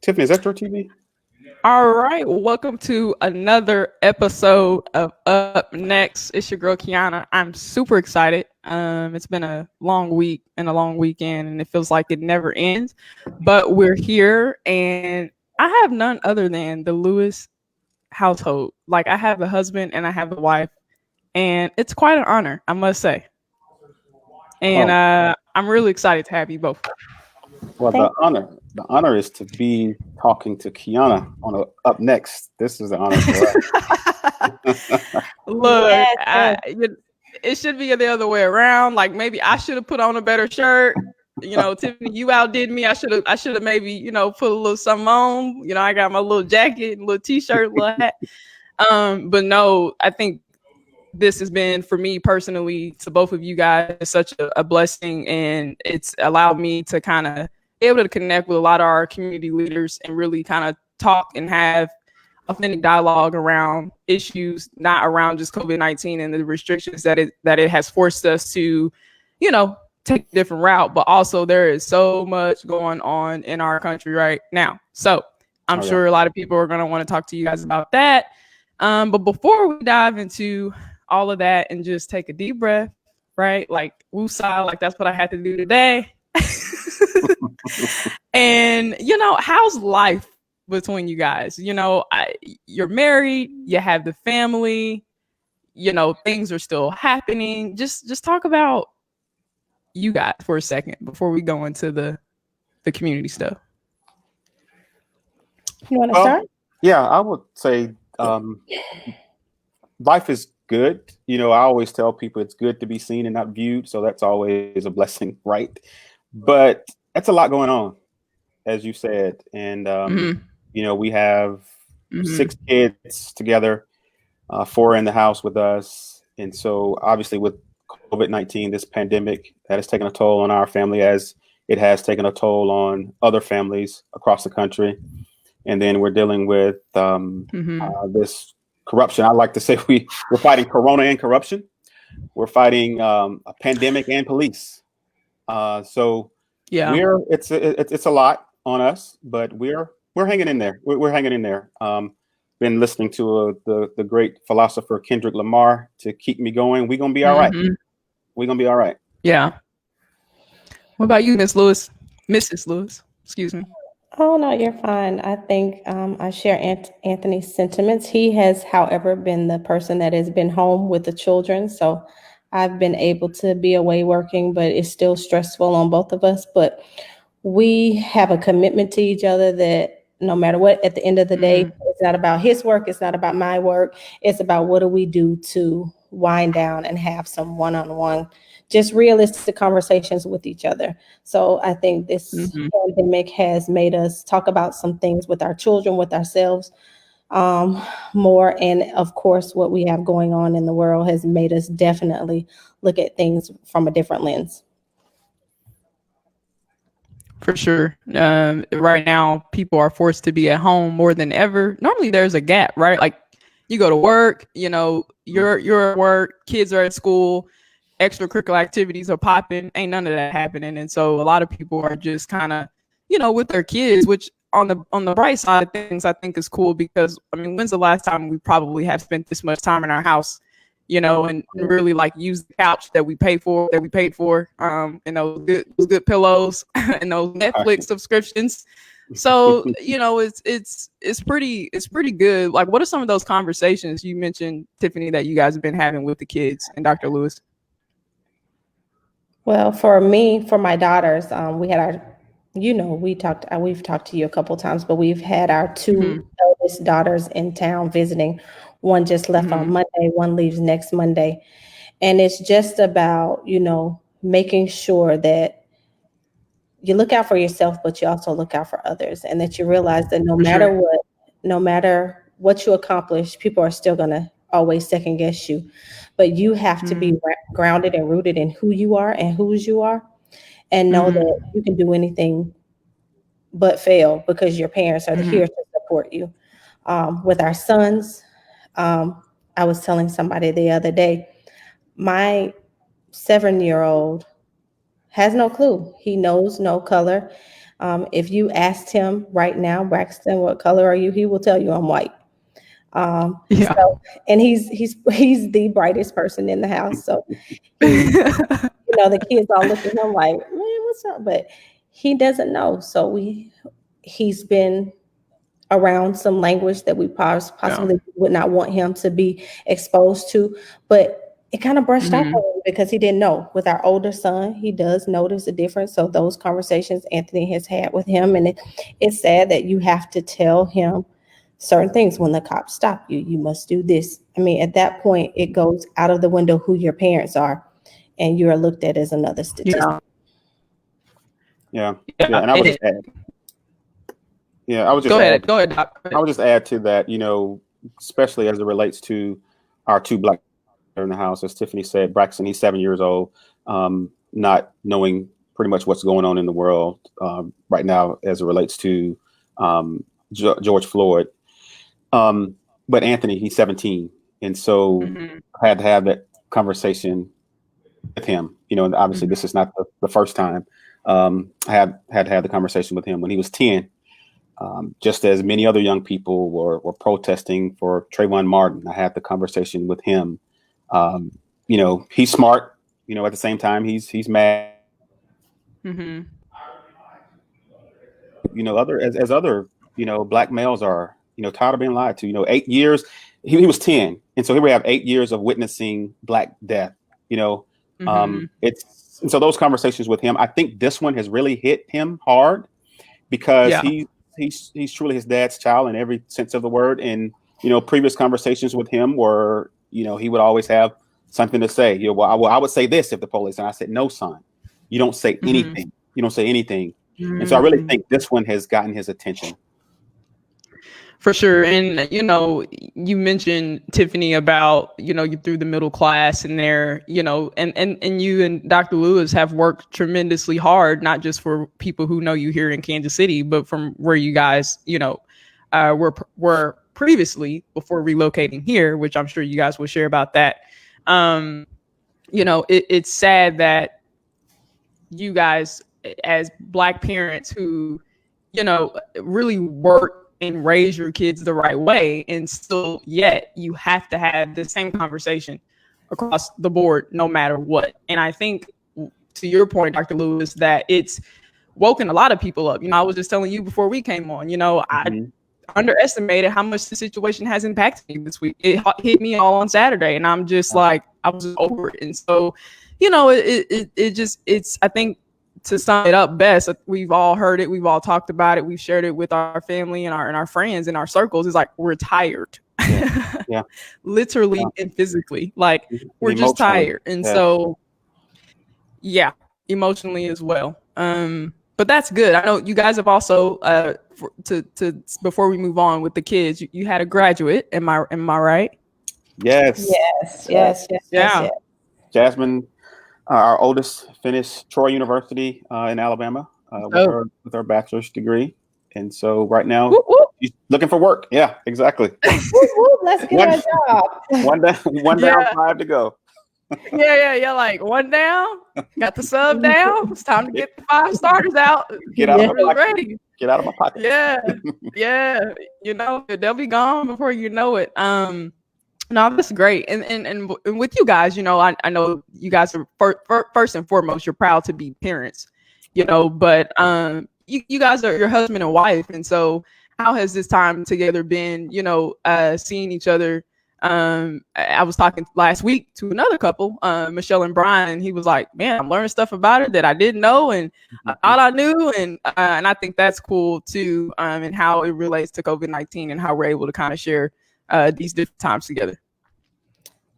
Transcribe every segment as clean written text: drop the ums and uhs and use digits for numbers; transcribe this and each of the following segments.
Tiffany, is that your TV? All right, welcome to another episode of Up Next. It's your girl Kiana. I'm super excited. It's been a long week and a long weekend, and it feels like it never ends. But we're here, and I have none other than the Lewis household. Like I have the husband and I have the wife, and it's quite an honor, I must say. And Well, I'm really excited to have you both. well, Thank the honor is to be talking to Kiana on Up Next. This is an honor for us. Look, Yes, yes. it should be the other way around. Like maybe I should have put on a better shirt. Tiffany, you outdid me. I should have maybe, put a little something on. I got my little jacket, little t-shirt, little hat. But no, I think this has been for me personally to both of you guys such a blessing, and it's allowed me to kind of be able to connect with a lot of our community leaders and really kind of talk and have authentic dialogue around issues, not around just COVID-19 and the restrictions that it has forced us to, take a different route. But also there is so much going on in our country right now. So I'm Oh, yeah. sure a lot of people are going to want to talk to you guys about that. But before we dive into all of that and just take a deep breath, right? Like woosah, like that's what I had to do today. And how's life between you guys? You're married, you have the family, things are still happening. Just talk about you guys for a second before we go into the community stuff. You want to Well, start? yeah, I would say life is good. I always tell people it's good to be seen and not viewed. So that's always a blessing, right? But that's a lot going on, as you said. And, we have Mhm. 6 kids together, 4 in the house with us. And so obviously with COVID-19, this pandemic, that has taken a toll on our family as it has taken a toll on other families across the country. And then we're dealing with this corruption. I like to say we're fighting Corona and corruption. We're fighting a pandemic and police. So Yeah. it's a lot on us, but we're hanging in there. We're hanging in there. Been listening to the great philosopher Kendrick Lamar to keep me going. We're gonna be all right. Mhm. We're gonna be all right. Yeah. What about you, Miss Lewis? Mrs. Lewis, excuse me. Oh, no, you're fine. I think I share Anthony's sentiments. He has, however, been the person that has been home with the children. So I've been able to be away working, but it's still stressful on both of us. But we have a commitment to each other that no matter what, at the end of the day, it's not about his work. It's not about my work. It's about what do we do to wind down and have some one-on-one, just realistic conversations with each other. So I think this pandemic has made us talk about some things with our children, with ourselves, more. And of course, what we have going on in the world has made us definitely look at things from a different lens. For sure. Right now, people are forced to be at home more than ever. Normally, there's a gap, right? Like you go to work, you're at work, kids are at school, extracurricular activities are popping. Ain't none of that happening, and so a lot of people are just kind of, with their kids. Which on the bright side of things, I think is cool because I mean, when's the last time we probably have spent this much time in our house? And really like use the couch that we paid for, and those good pillows and those Netflix subscriptions. So, it's pretty good. Like, what are some of those conversations you mentioned, Tiffany, that you guys have been having with the kids and Dr. Lewis? Well, for me, for my daughters, we had our, we've talked to you a couple times, but we've had our 2 eldest daughters in town visiting. One just left on Monday, one leaves next Monday. And it's just about, making sure that you look out for yourself, but you also look out for others, and that you realize that no For matter sure. what, no matter what you accomplish, people are still going to always second guess you. But you have to be grounded and rooted in who you are and whose you are, and know that you can do anything but fail because your parents are here to support you. With our sons, I was telling somebody the other day, my 7-year-old has no clue. He knows no color. If you asked him right now, Braxton, what color are you? He will tell you I'm white. Yeah. So, and he's the brightest person in the house. So he, the kids all look at him like, man, what's up? But he doesn't know. So he's been around some language that we possibly would not want him to be exposed to. But it kind of brushed off on him because he didn't know. With our older son, he does notice a difference. So those conversations Anthony has had with him, and it's sad that you have to tell him certain things. When the cops stop you, you must do this. I mean, at that point, it goes out of the window who your parents are, and you are looked at as another statistic. Yeah. And I would just add. Yeah, I would just go ahead, Doc. I would just add to that, especially as it relates to our two black in the house, as Tiffany said, Braxton, he's 7 years old, not knowing pretty much what's going on in the world right now as it relates to George Floyd. But Anthony, he's 17. And so I had to have that conversation with him, and obviously this is not the first time. I had to have the conversation with him when he was 10. Just as many other young people were protesting for Trayvon Martin, I had the conversation with him. He's smart, at the same time, he's mad. Other black males are, tired of being lied to, 8 years, he was 10. And so here we have 8 years of witnessing Black death, and so those conversations with him, I think this one has really hit him hard because he's truly his dad's child in every sense of the word. And, previous conversations with him were, he would always have something to say. I would say this if the police, and I said, no, son, you don't say anything. You don't say anything. And so I really think this one has gotten his attention. For sure. And, you mentioned, Tiffany, about, you through the middle class and there, and you and Dr. Lewis have worked tremendously hard, not just for people who know you here in Kansas City, but from where you guys, were previously before relocating here, which I'm sure you guys will share about that. It's sad that you guys, as Black parents who, really work and raise your kids the right way, and still yet you have to have the same conversation across the board no matter what. And I think, to your point, Dr. Lewis, that it's woken a lot of people up. I was just telling you before we came on, I underestimated how much the situation has impacted me this week. It hit me all on Saturday, and I'm just like, I was just over it. And so, it's I think, to sum it up best, we've all heard it, we've all talked about it, we've shared it with our family and our friends in our circles. It's like, we're tired. Yeah. Literally and physically, like, we're just tired. And so emotionally as well. But that's good. I know you guys have also before we move on with the kids, you had a graduate. Am I right? Yes. Jasmine, our oldest, finished Troy University in Alabama with her bachelor's degree. And so right now she's looking for work. Yeah, exactly. Let's get a job. One down, 5 to go. Yeah. Like, one down, got the sub down. It's time to get the 5 starters out. Get out of my pocket. Ready. Get out of my pocket. Yeah. They'll be gone before you know it. No, that's great. And with you guys, I know you guys are first and foremost, you're proud to be parents, but you guys are your husband and wife. And so how has this time together been, seeing each other? I was talking last week to another couple, Michelle and Brian, and he was like, man, I'm learning stuff about it that I didn't know and I thought I knew. And I think that's cool too, and how it relates to COVID-19 and how we're able to kind of share these different times together.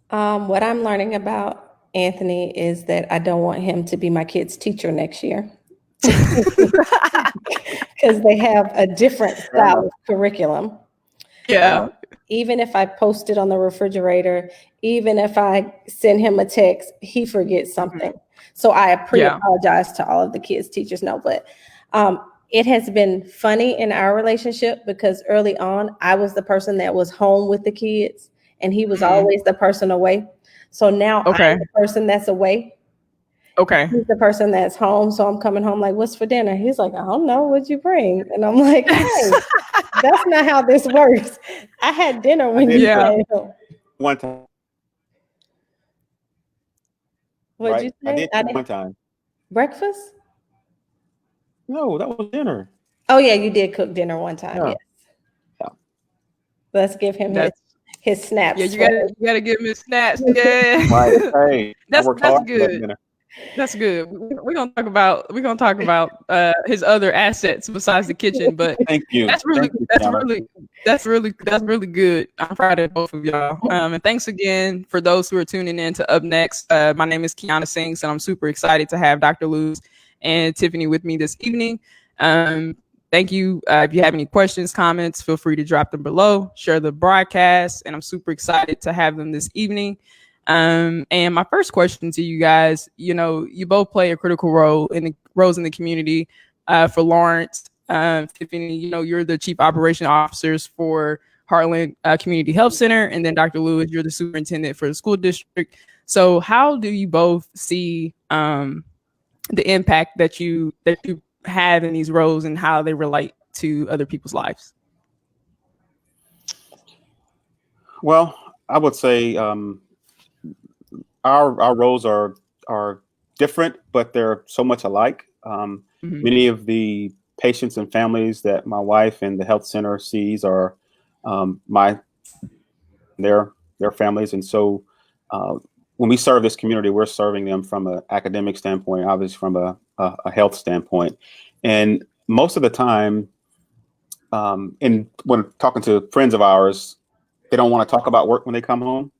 What I'm learning about Anthony is that I don't want him to be my kid's teacher next year, because they have a different style of curriculum. Yeah. Even if I post it on the refrigerator, even if I send him a text, he forgets something. So I apologize to all of the kids' teachers. No, but it has been funny in our relationship because early on, I was the person that was home with the kids and he was always the person away. So now I'm the person that's away. Okay. He's the person that's home. So I'm coming home like, what's for dinner? He's like, I don't know. What'd you bring? And I'm like, hey, that's not how this works. I had dinner when you Yeah. came home. One time, What'd you right? I say? did one time. Breakfast? No, that was dinner. Oh yeah, you did cook dinner one time. Yeah. Yes. Yeah. Let's give him his snaps. Yeah, you gotta give him his snaps. Yeah. Right. Hey, That's hard for that good. dinner. That's good. We're gonna talk about his other assets besides the kitchen, but Thank you. that's really good. I'm proud of both of y'all. And thanks again for those who are tuning in to Up Next. My name is Kiana Sinks, and I'm super excited to have Dr. Luz and Tiffany with me this evening. Thank you. If you have any questions, comments, feel free to drop them below. Share the broadcast, and I'm super excited to have them this evening. And my first question to you guys, you both play a critical role in the community. For Lawrence, Tiffany, you're the chief operation officers for Heartland Community Health Center, and then Dr. Lewis, you're the superintendent for the school district. So how do you both see the impact that you have in these roles and how they relate to other people's lives? Well, I would say our roles are different, but they're so much alike. Many of the patients and families that my wife and the health center sees are their families, and so when we serve this community, we're serving them from an academic standpoint, obviously from a health standpoint, and most of the time, and when talking to friends of ours, they don't want to talk about work when they come home.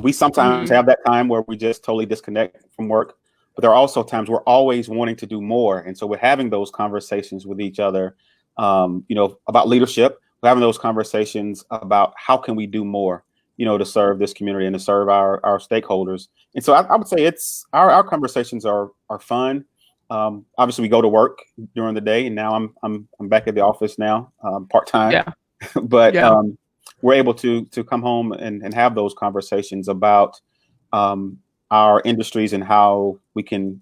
We sometimes have that time where we just totally disconnect from work, but there are also times we're always wanting to do more. And so we're having those conversations with each other, about leadership. We're having those conversations about how can we do more, to serve this community and to serve our stakeholders. And so I would say it's our conversations are fun. Obviously we go to work during the day, and now I'm back at the office now, part-time, but we're able to come home and have those conversations about our industries and how we can,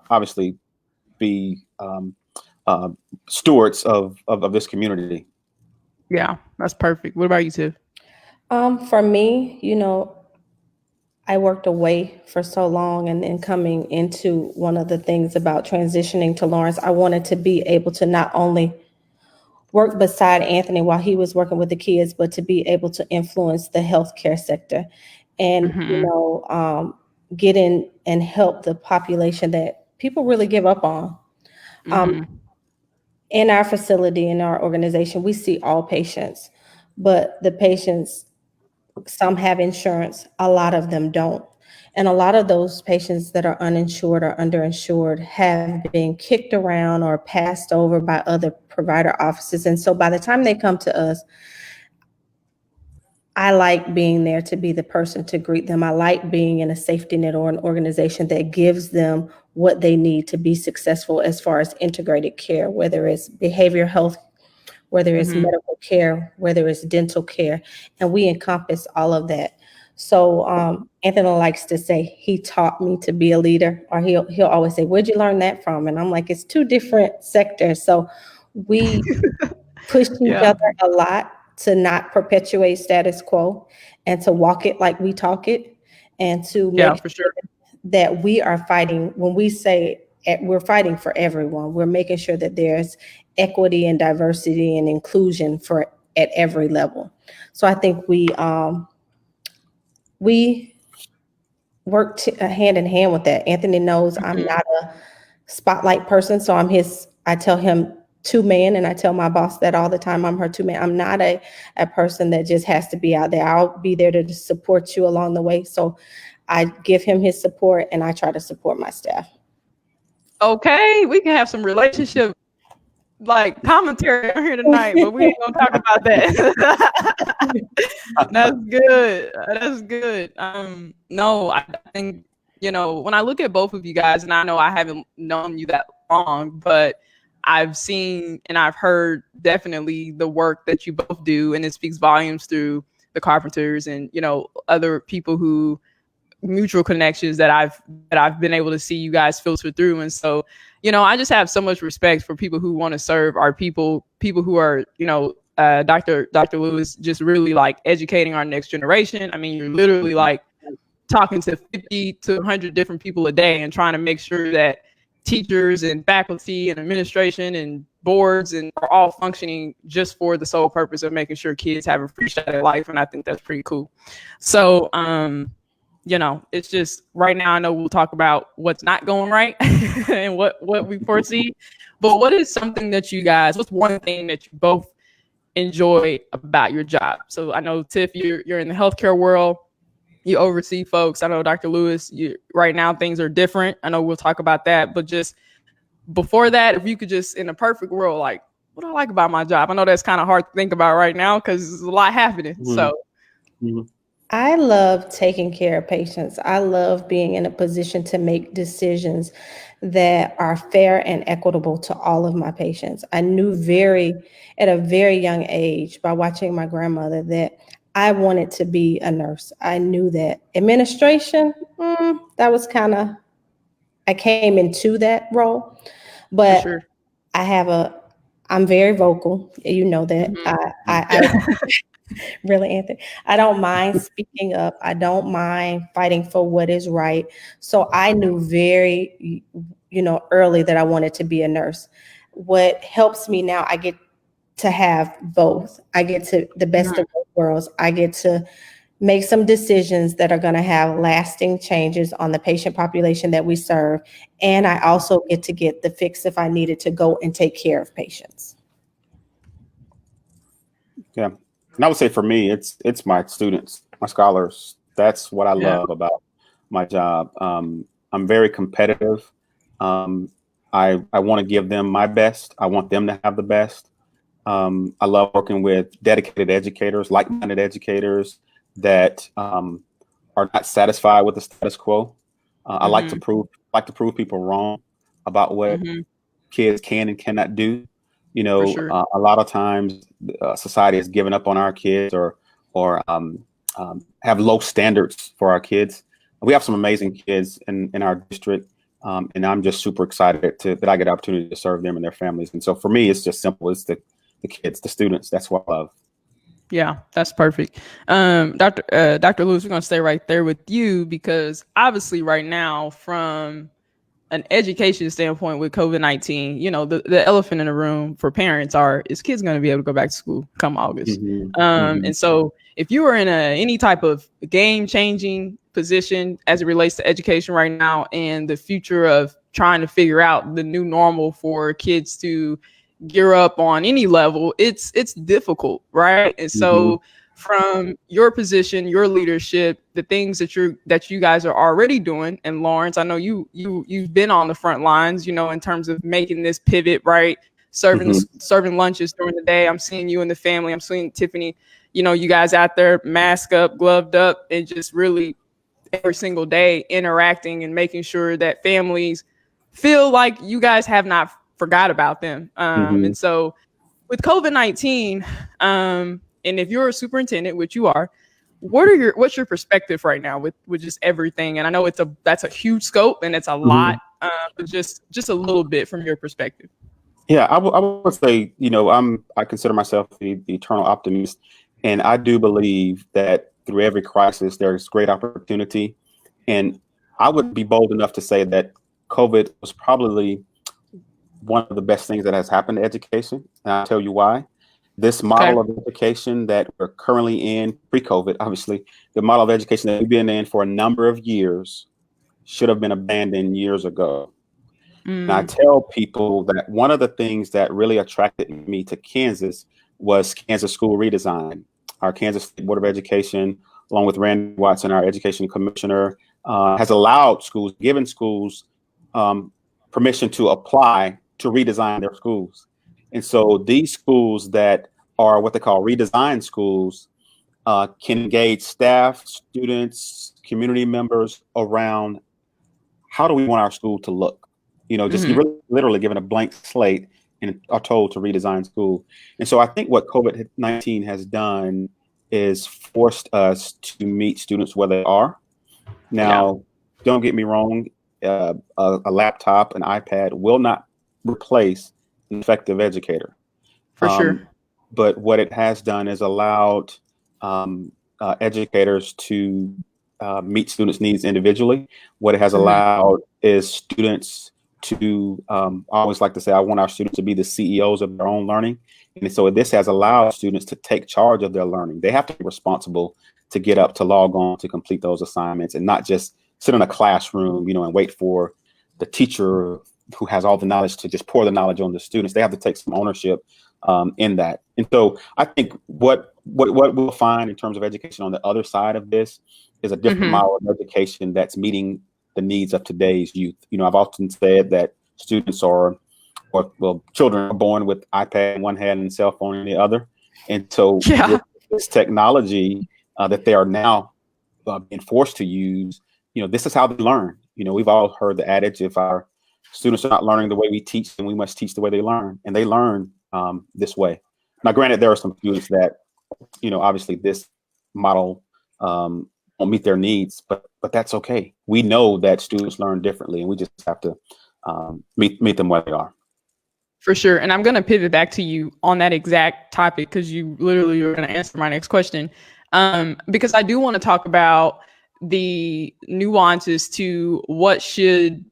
obviously be stewards of this community. Yeah, that's perfect. What about you, Tiff? For me, I worked away for so long, and then coming into one of the things about transitioning to Lawrence, I wanted to be able to not only work beside Anthony while he was working with the kids, but to be able to influence the healthcare sector and, get in and help the population that people really give up on. In our facility, in our organization, we see all patients, but the patients, some have insurance, a lot of them don't. And a lot of those patients that are uninsured or underinsured have been kicked around or passed over by other provider offices. And so by the time they come to us, I like being there to be the person to greet them. I like being in a safety net or an organization that gives them what they need to be successful as far as integrated care, whether it's behavioral health, whether it's medical care, whether it's dental care, and we encompass all of that. So Anthony likes to say he taught me to be a leader, or he'll always say, "Where'd you learn that from?" And I'm like, it's two different sectors. So we push each other a lot to not perpetuate status quo and to walk it like we talk it, and to make sure that we are fighting. When we say we're fighting for everyone, we're making sure that there's equity and diversity and inclusion at every level. So I think we work hand in hand with that. Anthony knows I'm not a spotlight person, so I tell him two-man, and I tell my boss that all the time. I'm her two-man. I'm not a person that just has to be out there. I'll be there to support you along the way. So I give him his support, and I try to support my staff. Okay, we can have some relationship commentary on here tonight, but we ain't gonna talk about that. That's good. That's good. No, I think, when I look at both of you guys, and I know I haven't known you that long, but I've seen and I've heard definitely the work that you both do, and it speaks volumes through the Carpenters and, other people who mutual connections that I've been able to see you guys filter through. And so, you know, I just have so much respect for people who want to serve our people who are, you know, Dr. Lewis, just really like educating our next generation. I mean, you're literally like talking to 50 to 100 different people a day and trying to make sure that teachers and faculty and administration and boards and are all functioning just for the sole purpose of making sure kids have a free shot at life. And I think that's pretty cool. So, you know, it's just right now, I know we'll talk about what's not going right and what we foresee, but what is something that you guys, what's one thing that you both enjoy about your job? So I know, Tiff, you're in the healthcare world, you oversee folks. I know, Dr. Lewis, right now things are different. I know we'll talk about that, but just before that, if you could just, in a perfect world, like, what do I like about my job? I know that's kind of hard to think about right now because there's a lot happening. Mm-hmm. So Mm-hmm. I love taking care of patients. I love being in a position to make decisions that are fair and equitable to all of my patients. I knew at a very young age, by watching my grandmother, that I wanted to be a nurse. I knew that administration, that was I came into that role, but sure. I'm very vocal. You know that. Mm-hmm. I really, Anthony, I don't mind speaking up. I don't mind fighting for what is right. So I knew very, early that I wanted to be a nurse. What helps me now, I get to have both. I get to the best of both worlds. I get to make some decisions that are going to have lasting changes on the patient population that we serve. And I also get the fix if I needed to go and take care of patients. Yeah. And I would say for me, it's my students, my scholars. That's what I love about my job. I'm very competitive. I want to give them my best. I want them to have the best. I love working with dedicated educators, like-minded educators that are not satisfied with the status quo. I like to prove people wrong about what kids can and cannot do. You know, sure. A lot of times society has given up on our kids or have low standards for our kids. We have some amazing kids in our district, and I'm just super excited that I get the opportunity to serve them and their families. And so for me, it's just simple. It's the kids, the students. That's what I love. Yeah, that's perfect. Dr. Lewis, we're going to stay right there with you because obviously right now, from an education standpoint with COVID-19, you know, the elephant in the room for parents is kids going to be able to go back to school come August? And so if you are in any type of game changing position as it relates to education right now and the future of trying to figure out the new normal for kids to gear up on any level, it's difficult, right? And so from your position, your leadership, the things that you guys are already doing, and Lawrence, I know you've been on the front lines, you know, in terms of making this pivot, right? Serving lunches during the day. I'm seeing you and the family. I'm seeing Tiffany, you know, you guys out there mask up, gloved up, and just really every single day interacting and making sure that families feel like you guys have not forgot about them. And so with COVID-19, and if you're a superintendent, which you are, what's your perspective right now with just everything? And I know that's a huge scope and it's a lot, but just a little bit from your perspective. Yeah, I would say, you know, I consider myself the eternal optimist, and I do believe that through every crisis there's great opportunity. And I would be bold enough to say that COVID was probably one of the best things that has happened to education. And I'll tell you why. This model of education that we're currently in, pre-COVID, obviously, the model of education that we've been in for a number of years should have been abandoned years ago. And I tell people that one of the things that really attracted me to Kansas was Kansas school redesign. Our Kansas State Board of Education, along with Randy Watson, our education commissioner, has allowed schools, given schools permission to apply to redesign their schools. And so these schools that are what they call redesigned schools can engage staff, students, community members around how do we want our school to look? You know, just literally given a blank slate and are told to redesign school. And so I think what COVID-19 has done is forced us to meet students where they are. Now, don't get me wrong, a laptop, an iPad will not replace an effective educator. For sure. But what it has done is allowed educators to meet students' needs individually. What it has allowed is students to, I always like to say, I want our students to be the CEOs of their own learning. And so this has allowed students to take charge of their learning. They have to be responsible to get up, to log on, to complete those assignments, and not just sit in a classroom, and wait for the teacher who has all the knowledge to just pour the knowledge on the students. They have to take some ownership in that. And so I think what we'll find in terms of education on the other side of this is a different model of education that's meeting the needs of today's youth. I've often said that students children are born with iPad in one hand and cell phone in the other. And so with this technology that they are now being forced to use, this is how they learn. We've all heard the adage, if our students are not learning the way we teach, then we must teach the way they learn. And they learn this way. Now, granted, there are some students that, obviously this model won't meet their needs, but that's okay. We know that students learn differently, and we just have to meet them where they are. For sure. And I'm going to pivot back to you on that exact topic, because you literally were going to answer my next question. Because I do want to talk about the nuances to what should,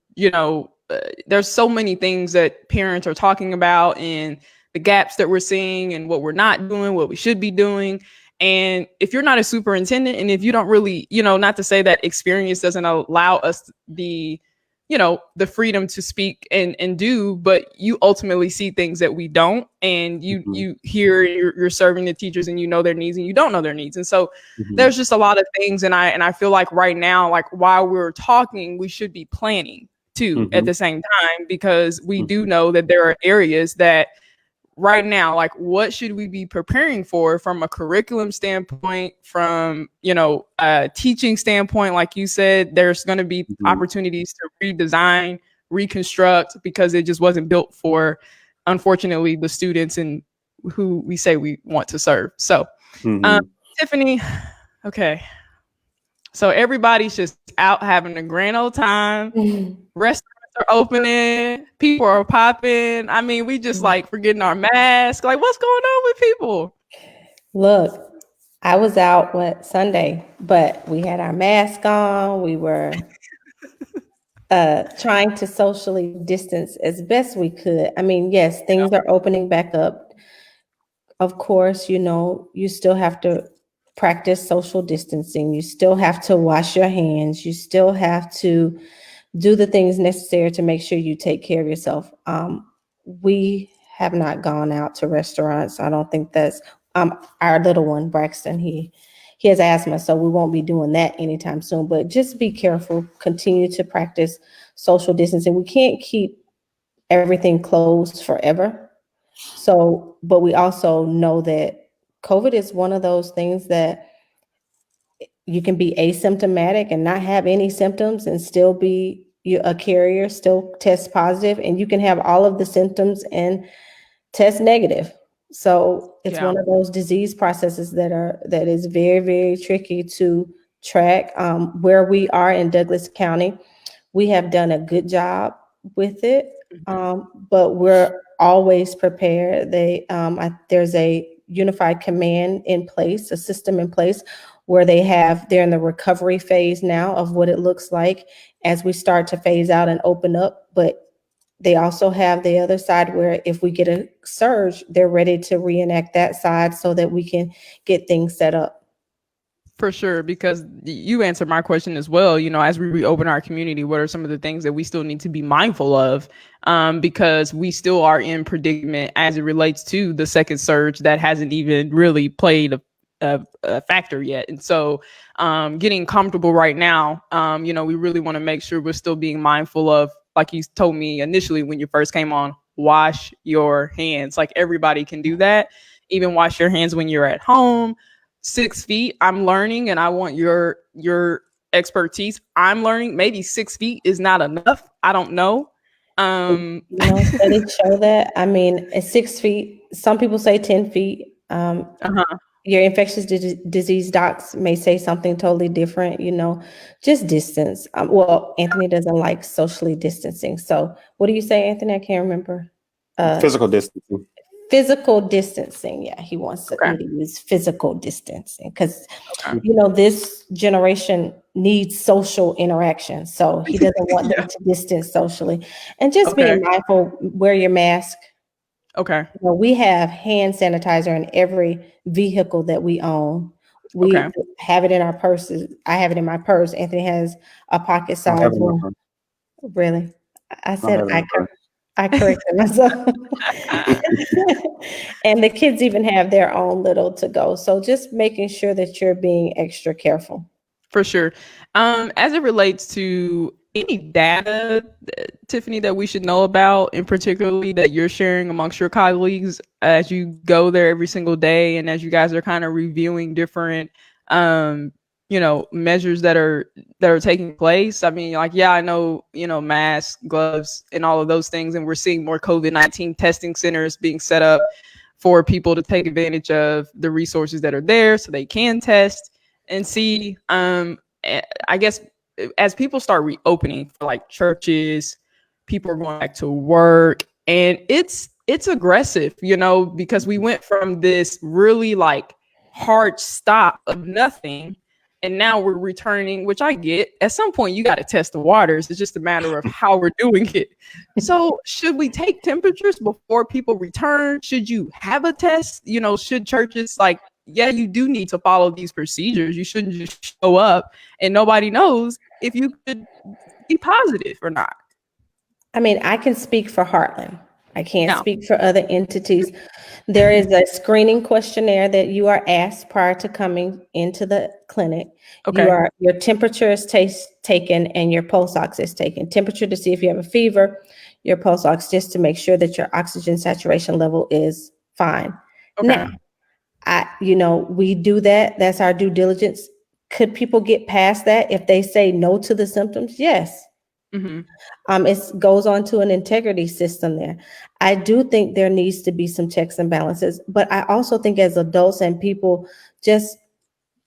there's so many things that parents are talking about, and the gaps that we're seeing, and what we're not doing, what we should be doing. And if you're not a superintendent, and if you don't really, not to say that experience doesn't allow us the freedom to speak and do, but you ultimately see things that we don't, and you hear, you're serving the teachers, and their needs, and you don't know their needs. And so there's just a lot of things. And I feel like right now, like while we're talking, we should be planning too at the same time, because we do know that there are areas that right now, like what should we be preparing for from a curriculum standpoint, from, a teaching standpoint? Like you said, there's going to be opportunities to redesign, reconstruct, because it just wasn't built for, unfortunately, the students and who we say we want to serve. So, Tiffany, okay. So everybody's just out having a grand old time. Restaurants are opening, people are popping. I mean, we just like forgetting our mask. Like, what's going on with people? Look, I was out Sunday, but we had our mask on. We were trying to socially distance as best we could. I mean, yes, things are opening back up. Of course, you still have to practice social distancing. You still have to wash your hands. You still have to do the things necessary to make sure you take care of yourself. We have not gone out to restaurants. I don't think that's our little one, Braxton. He has asthma, so we won't be doing that anytime soon. But just be careful. Continue to practice social distancing. We can't keep everything closed forever. So, but we also know that COVID is one of those things that you can be asymptomatic and not have any symptoms and still be a carrier, still test positive, and you can have all of the symptoms and test negative. So it's one of those disease processes that is very, very tricky to track. Where we are in Douglas County, we have done a good job with it, but we're always prepared. There's a unified command in place, a system in place where they're in the recovery phase now of what it looks like as we start to phase out and open up. But they also have the other side where if we get a surge, they're ready to reenact that side so that we can get things set up. For sure, because you answered my question as well. As we reopen our community, what are some of the things that we still need to be mindful of? Because we still are in predicament as it relates to the second surge that hasn't even really played a factor yet. And so getting comfortable right now, we really want to make sure we're still being mindful of, like you told me initially when you first came on, wash your hands. Like everybody can do that. Even wash your hands when you're at home. 6 feet, I'm learning, and I want your expertise. I'm learning maybe 6 feet is not enough. I don't know. Studies show that. I mean, at 6 feet, some people say 10 feet. your infectious disease docs may say something totally different, just distance. Well, Anthony doesn't like socially distancing. So what do you say, Anthony? I can't remember. Physical distancing. Physical distancing. Yeah, he wants Okay. me to use physical distancing because, Okay. this generation needs social interaction. So he doesn't want Yeah. them to distance socially. And just Okay. being mindful, wear your mask. Okay. We have hand sanitizer in every vehicle that we own. We Okay. have it in our purses. I have it in my purse. Anthony has a pocket I don't have size it in my one. purse. Really? I I don't said have it in my purse. I corrected myself. And the kids even have their own little to go. So just making sure that you're being extra careful. For sure. As it relates to any data, Tiffany, that we should know about, and particularly that you're sharing amongst your colleagues as you go there every single day, and as you guys are kind of reviewing different, measures that are taking place. I mean, like, yeah, I know, masks, gloves, and all of those things, and we're seeing more COVID-19 testing centers being set up for people to take advantage of the resources that are there, so they can test and see. I guess as people start reopening for like churches, people are going back to work, and it's aggressive, because we went from this really like hard stop of nothing, and now we're returning, which I get. At some point, you got to test the waters. It's just a matter of how we're doing it. So should we take temperatures before people return? Should you have a test? Should churches like, yeah, you do need to follow these procedures. You shouldn't just show up and nobody knows if you could be positive or not. I mean, I can speak for Heartland. I can't No. speak for other entities. There is a screening questionnaire that you are asked prior to coming into the clinic. Okay. Your temperature is taken and your pulse ox is taken. Temperature to see if you have a fever, your pulse ox just to make sure that your oxygen saturation level is fine. Okay. Now, we do that. That's our due diligence. Could people get past that if they say no to the symptoms? Yes. Mm-hmm. It goes on to an integrity system there. I do think there needs to be some checks and balances, but I also think as adults and people just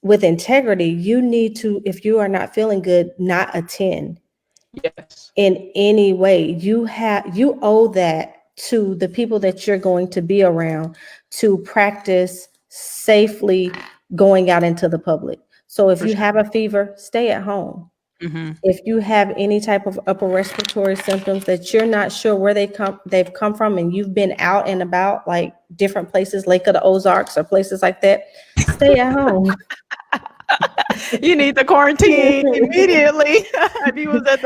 with integrity, you need to, if you are not feeling good, not attend. Yes. In any way. You owe that to the people that you're going to be around to practice safely going out into the public. So if you have a fever, stay at home. Mm-hmm. If you have any type of upper respiratory symptoms that you're not sure where they've come from, and you've been out and about, like different places, Lake of the Ozarks or places like that, stay at home. You need the quarantine immediately. And he was at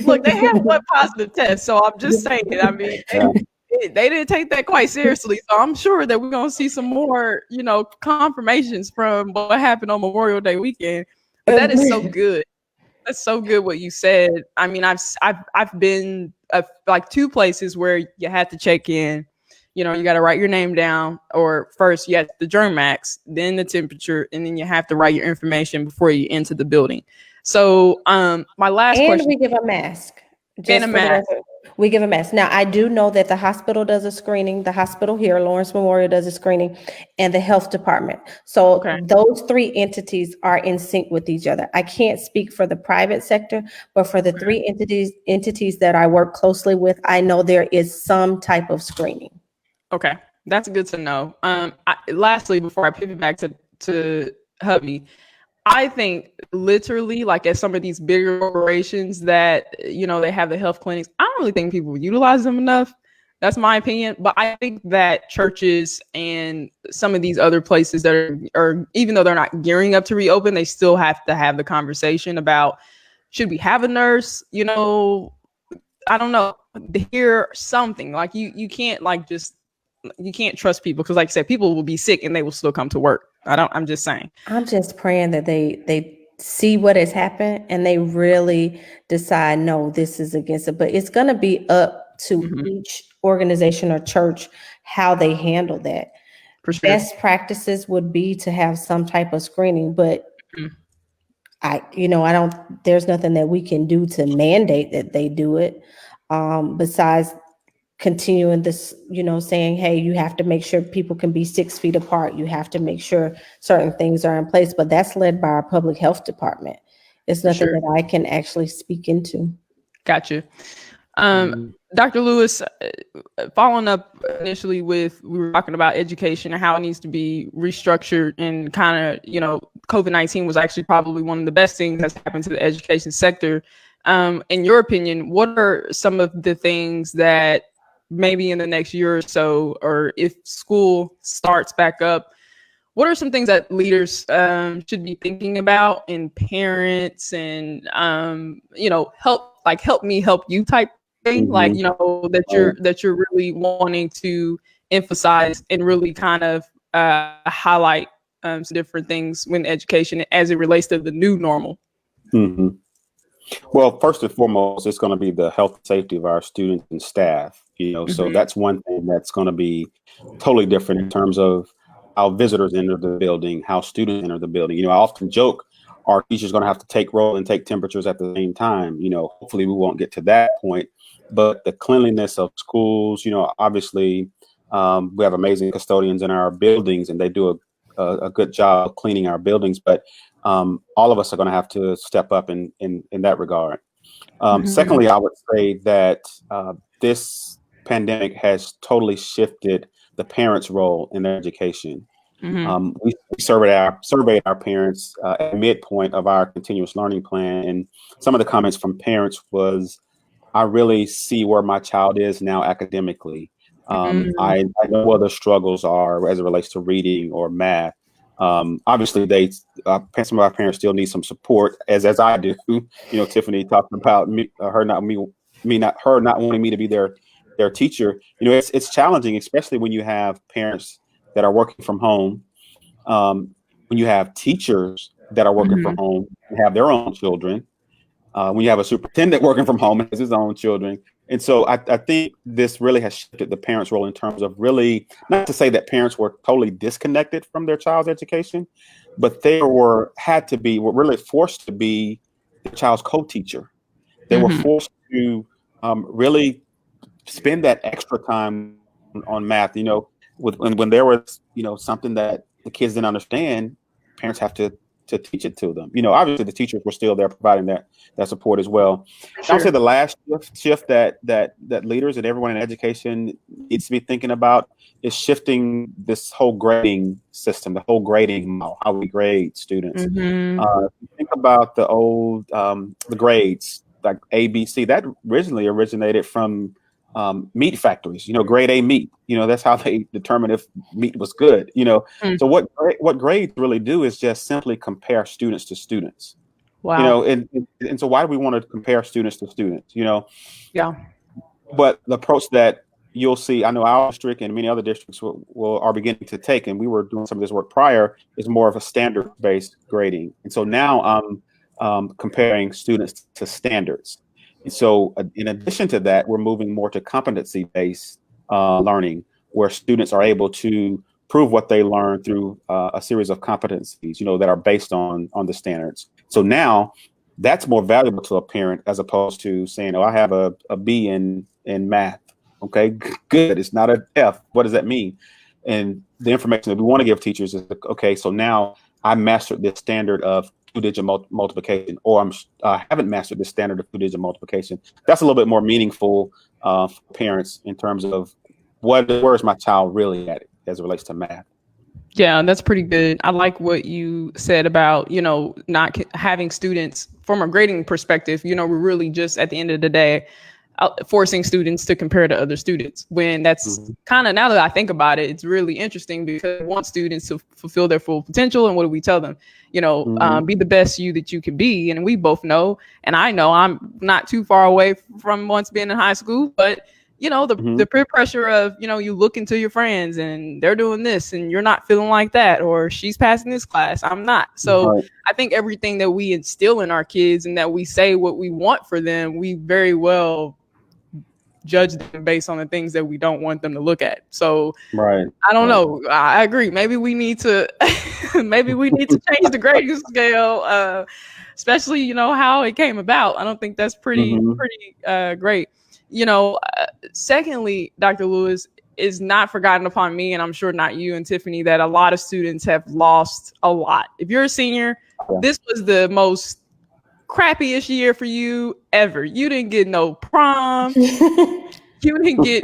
look, they had one positive test, so I'm just saying. I mean, they didn't take that quite seriously. So I'm sure that we're gonna see some more, confirmations from what happened on Memorial Day weekend. But that is so good. That's so good what you said. I mean, I've been like two places where you had to check in. You got to write your name down, or first you have the Germ-Max, then the temperature, and then you have to write your information before you enter the building. So my last question. We give a mask. And a mask. We give a mask. Now, I do know that the hospital does a screening. The hospital here, Lawrence Memorial, does a screening, and the health department. So those three entities are in sync with each other. I can't speak for the private sector, but for the three entities that I work closely with, I know there is some type of screening. Okay, that's good to know. Lastly, before I pivot back to hubby, I think literally, like at some of these bigger corporations that, they have the health clinics, I don't really think people utilize them enough. That's my opinion. But I think that churches and some of these other places that are, even though they're not gearing up to reopen, they still have to have the conversation about, should we have a nurse? I don't know, hear something. Like you can't you can't trust people, because like I said, people will be sick and they will still come to work. I'm just saying. I'm just praying that they see what has happened and they really decide, no, this is against it. But it's going to be up to each organization or church how they handle that. For sure. Best practices would be to have some type of screening, but there's nothing that we can do to mandate that they do it. Besides continuing this, saying, hey, you have to make sure people can be 6 feet apart. You have to make sure certain things are in place, but that's led by our public health department. It's nothing Sure. that I can actually speak into. Gotcha. Dr. Lewis, following up initially we were talking about education and how it needs to be restructured, and kind of, COVID-19 was actually probably one of the best things that's happened to the education sector. In your opinion, what are some of the things that maybe in the next year or so, or if school starts back up, what are some things that leaders should be thinking about, and parents, and help me help you type thing, like that you're really wanting to emphasize and really kind of highlight some different things when education as it relates to the new normal? Mm-hmm. Well, first and foremost, it's going to be the health and safety of our students and staff. So that's one thing that's going to be totally different in terms of how visitors enter the building, how students enter the building. I often joke our teachers going to have to roll and take temperatures at the same time. Hopefully we won't get to that point, but the cleanliness of schools, obviously we have amazing custodians in our buildings, and they do a good job of cleaning our buildings, but all of us are going to have to step up in that regard. Secondly, I would say that this pandemic has totally shifted the parents' role in their education. We surveyed our parents at midpoint of our continuous learning plan, and some of the comments from parents was, I really see where my child is now academically. I know what the struggles are as it relates to reading or math. Obviously, some of our parents still need some support, as I do. Tiffany talking about her not wanting me to be their teacher. It's challenging, especially when you have parents that are working from home. When you have teachers that are working from home and have their own children. When you have a superintendent working from home and has his own children. And so I think this really has shifted the parents' role in terms of really, not to say that parents were totally disconnected from their child's education, but they were really forced to be the child's co-teacher. They were forced to really spend that extra time on math. When there was something that the kids didn't understand, parents have to teach it to them. Obviously the teachers were still there providing that support as well. Sure. I would say the last shift that leaders and everyone in education needs to be thinking about is shifting this whole grading system, the whole grading model, how we grade students. Think about the old the grades like A, B, C. That originally originated from meat factories, grade A meat, that's how they determine if meat was good, So what grades really do is just simply compare students to students. Wow. And so why do we want to compare students to students, Yeah. But the approach that you'll see, I know our district and many other districts are beginning to take, and we were doing some of this work prior, is more of a standard-based grading. And so now I'm comparing students to standards. So in addition to that, we're moving more to competency-based learning, where students are able to prove what they learn through a series of competencies, that are based on the standards. So now that's more valuable to a parent as opposed to saying, I have a B in math. Okay, good. It's not an F. What does that mean? And the information that we want to give teachers is, okay, so now I mastered this standard of two-digit multiplication, or I haven't mastered the standard of two-digit multiplication. That's a little bit more meaningful for parents in terms of where is my child really at as it relates to math. Yeah, that's pretty good. I like what you said about, not having students from a grading perspective. We're really just at the end of the day forcing students to compare to other students, when that's kind of, now that I think about it, it's really interesting because we want students to fulfill their full potential. And what do we tell them? Be the best you that you can be. And we both know, and I know I'm not too far away from once being in high school, but the peer pressure of, you look into your friends and they're doing this and you're not feeling like that, or she's passing this class, I'm not. So I think everything that we instill in our kids and that we say what we want for them, we very well judge them based on the things that we don't want them to look at. So I don't know. I agree. Maybe we need to change the grading scale, especially, how it came about. I don't think that's pretty great. secondly, Dr. Lewis, is not forgotten upon me, and I'm sure not you and Tiffany, that a lot of students have lost a lot. If you're a senior, this was the most crappiest year for you ever. You didn't get no prom. You didn't get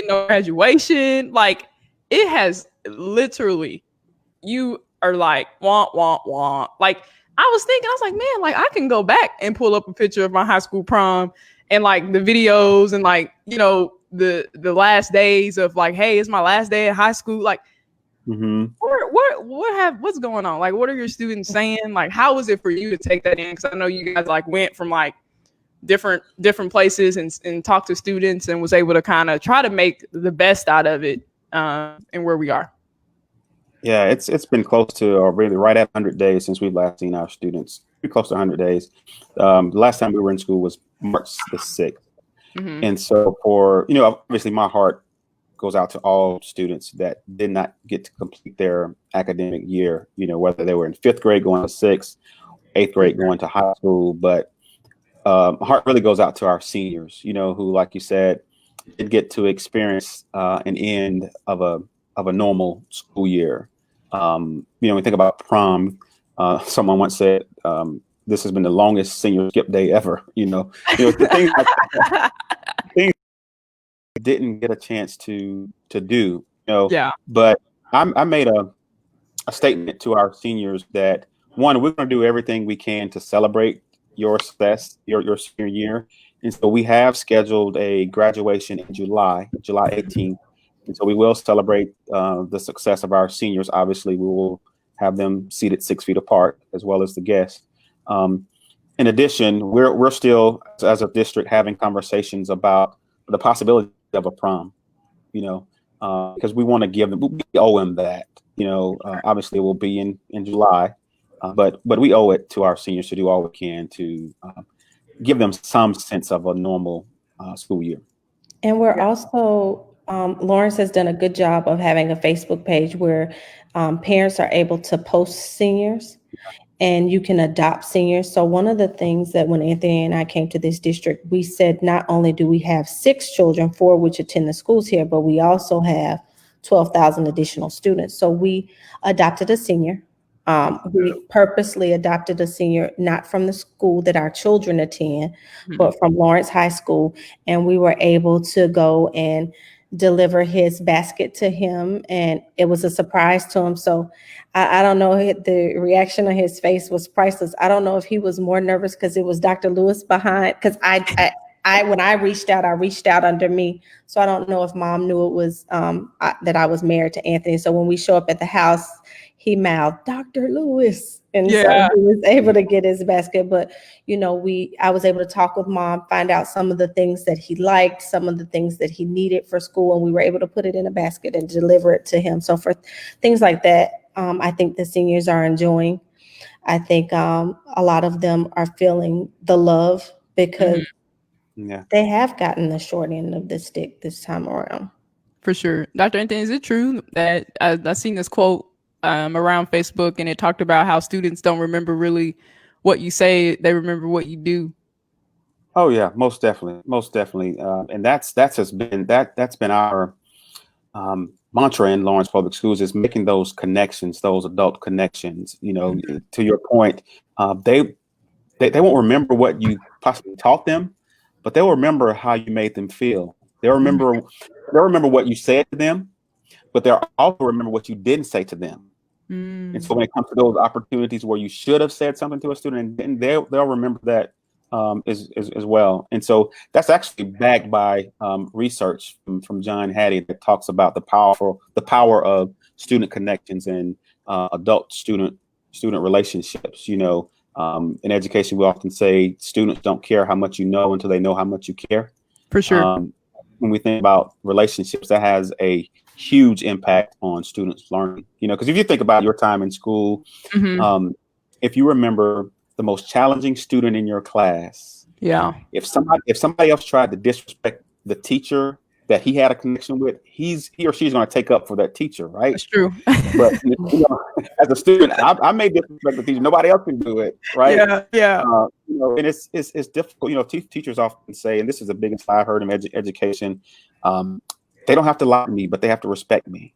no graduation. Like, it has literally, you are like, womp, womp, womp. Like, I was like, man, like, I can go back and pull up a picture of my high school prom and like the videos and like, the last days of like, hey, it's my last day at high school. Like, what's going on? Like, what are your students saying? Like, how was it for you to take that in? Because I know you guys like went from like different places and talked to students and was able to kind of try to make the best out of it, and where we are. Yeah, it's been close to, or really right at 100 days since we've last seen our students. Pretty close to 100 days. The last time we were in school was March the 6th. And so obviously my heart goes out to all students that did not get to complete their academic year, whether they were in 5th grade going to 6th, 8th grade going to high school. But my heart really goes out to our seniors, who, like you said, did get to experience an end of a normal school year. When we think about prom, someone once said, this has been the longest senior skip day ever. Things like things didn't get a chance to do. Yeah. But I made a statement to our seniors that, one, we're going to do everything we can to celebrate your success, your senior year, and so we have scheduled a graduation in July 18th, and so we will celebrate the success of our seniors. Obviously, we will have them seated 6 feet apart, as well as the guests. In addition, we're still, as a district, having conversations about the possibility of a prom, because we want to give them, we owe them that, obviously it will be in July, but we owe it to our seniors to do all we can to give them some sense of a normal school year. And we're also, Lawrence has done a good job of having a Facebook page where parents are able to post seniors and you can adopt seniors. So one of the things that when Anthony and I came to this district, we said, not only do we have 6 children, 4 which attend the schools here, but we also have 12,000 additional students. So we adopted a senior. We purposely adopted a senior, not from the school that our children attend, but from Lawrence High School. And we were able to go and deliver his basket to him, and it was a surprise to him. So I don't know, the reaction on his face was priceless. I don't know if he was more nervous because it was Dr. Lewis behind, because I when I reached out under me. So I don't know if mom knew it was that I was married to Anthony. So when we show up at the house, he mouthed, Dr. Lewis. And so he was able to get his basket. But, I was able to talk with mom, find out some of the things that he liked, some of the things that he needed for school. And we were able to put it in a basket and deliver it to him. So for things like that, I think the seniors are enjoying. I think a lot of them are feeling the love because they have gotten the short end of the stick this time around. For sure. Dr. Anthony, is it true that I've seen this quote around Facebook, and it talked about how students don't remember really what you say, they remember what you do? Oh yeah, most definitely. And that's been our mantra in Lawrence Public Schools, is making those connections, those adult connections. To your point, they won't remember what you possibly taught them, but they'll remember how you made them feel. They'll remember what you said to them, but they'll also remember what you didn't say to them. And so when it comes to those opportunities where you should have said something to a student, and they'll remember that as well. And so that's actually backed by research from John Hattie that talks about the power of student connections and adult student relationships. In education, we often say students don't care how much you know until they know how much you care. For sure. When we think about relationships, that has a huge impact on students learning, because if you think about your time in school, if you remember the most challenging student in your class, if somebody else tried to disrespect the teacher that he had a connection with, he or she's going to take up for that teacher, right? That's true. But as a student, I may disrespect the teacher. Nobody else can do it, right? Yeah. And it's difficult. Teachers often say, and this is the biggest I heard in education, they don't have to like me, but they have to respect me.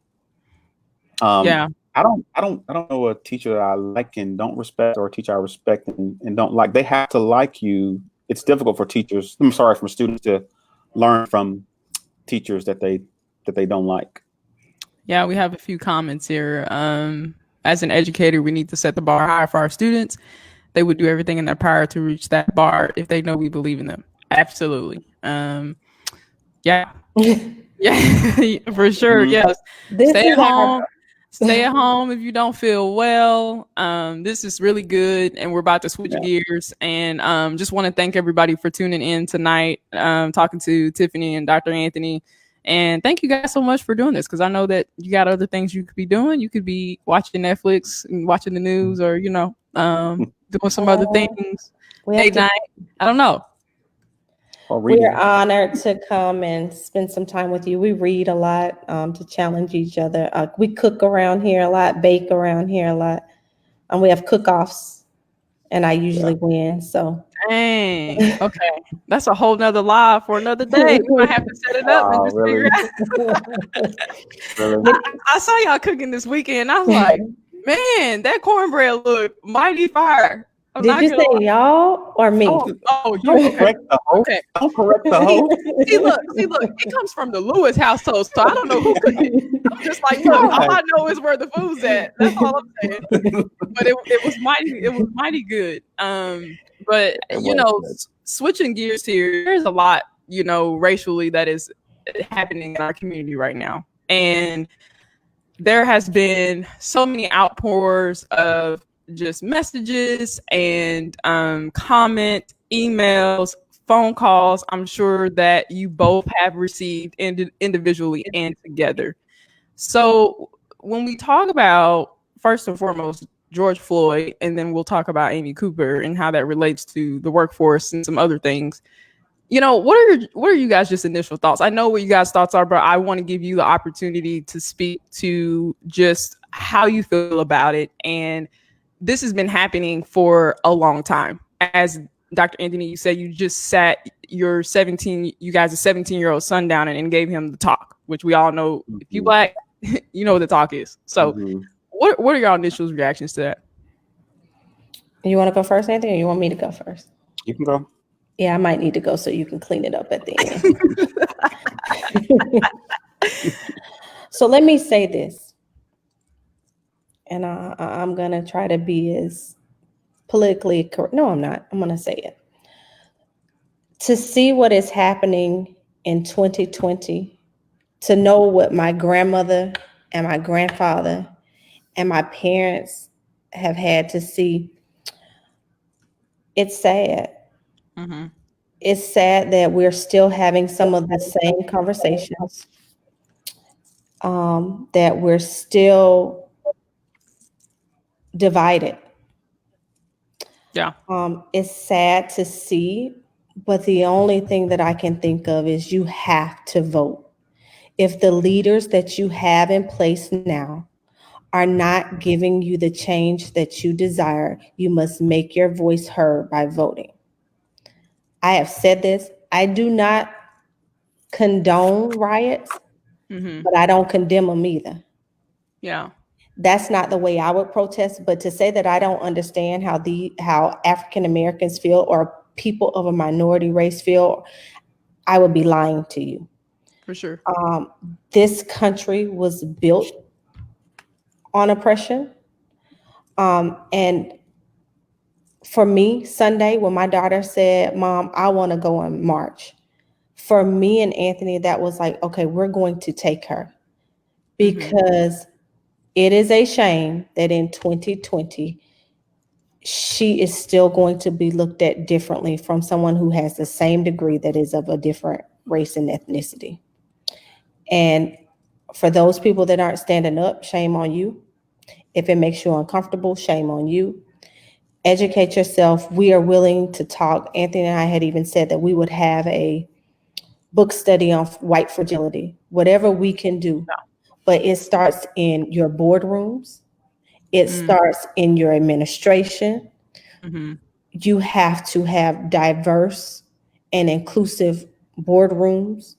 I don't know a teacher that I like and don't respect, or a teacher I respect and don't like. They have to like you. It's difficult for for students to learn from teachers that they don't like. Yeah, we have a few comments here. As an educator, we need to set the bar high for our students. They would do everything in their power to reach that bar if they know we believe in them. Absolutely. Yeah, for sure. Mm-hmm. Yes. Stay at home if you don't feel well. This is really good, and we're about to switch gears. And just want to thank everybody for tuning in tonight, talking to Tiffany and Dr. Anthony. And thank you guys so much for doing this, because I know that you got other things you could be doing. You could be watching Netflix and watching the news, or doing some other things. Late night. I don't know. We're honored to come and spend some time with you. We read a lot to challenge each other. We cook around here a lot, bake around here a lot. We have cook-offs, and I usually win. So, dang. Okay, that's a whole nother live for another day. We might have to set it up and just figure it out. I saw y'all cooking this weekend. I was like, man, that cornbread looked mighty fire. Did you say y'all or me? Oh, you don't correct the host. Okay. Don't correct the host. See, look. It comes from the Lewis household, so I don't know who cooked it. I'm just like, look, all I know is where the food's at. That's all I'm saying. But it was mighty. It was mighty good. But switching gears here, there's a lot, racially that is happening in our community right now, and there has been so many outpours of just messages and comment, emails, phone calls. I'm sure that you both have received individually and together. So when we talk about, first and foremost, George Floyd, and then we'll talk about Amy Cooper and how that relates to the workforce and some other things. What are you guys' just initial thoughts? I know what you guys' thoughts are, but I want to give you the opportunity to speak to just how you feel about it. And this has been happening for a long time. As Dr. Anthony, you said you just sat your 17-year-old son down and gave him the talk, which we all know. Mm-hmm. If you Black, you know what the talk is. So what are your initial reactions to that? You want to go first, Anthony, or you want me to go first? You can go. Yeah, I might need to go so you can clean it up at the end. So let me say this. And I'm going to try to be as politically correct. No, I'm not. I'm going to say it. To see what is happening in 2020, to know what my grandmother and my grandfather and my parents have had to see, it's sad. Mm-hmm. It's sad that we're still having some of the same conversations, that we're still divided. Yeah. It's sad to see, but the only thing that I can think of is you have to vote. If the leaders that you have in place now are not giving you the change that you desire, you must make your voice heard by voting. I have said this. I do not condone riots, but I don't condemn them either. Yeah. That's not the way I would protest, but to say that I don't understand how African Americans feel or people of a minority race feel, I would be lying to you. For sure. This country was built on oppression. And for me, Sunday, when my daughter said, "Mom, I want to go and march," for me and Anthony, that was like, okay, we're going to take her, because it is a shame that in 2020, she is still going to be looked at differently from someone who has the same degree that is of a different race and ethnicity. And for those people that aren't standing up, shame on you. If it makes you uncomfortable, shame on you. Educate yourself. We are willing to talk. Anthony and I had even said that we would have a book study on white fragility, whatever we can do. But it starts in your boardrooms. It starts in your administration. You have to have diverse and inclusive boardrooms,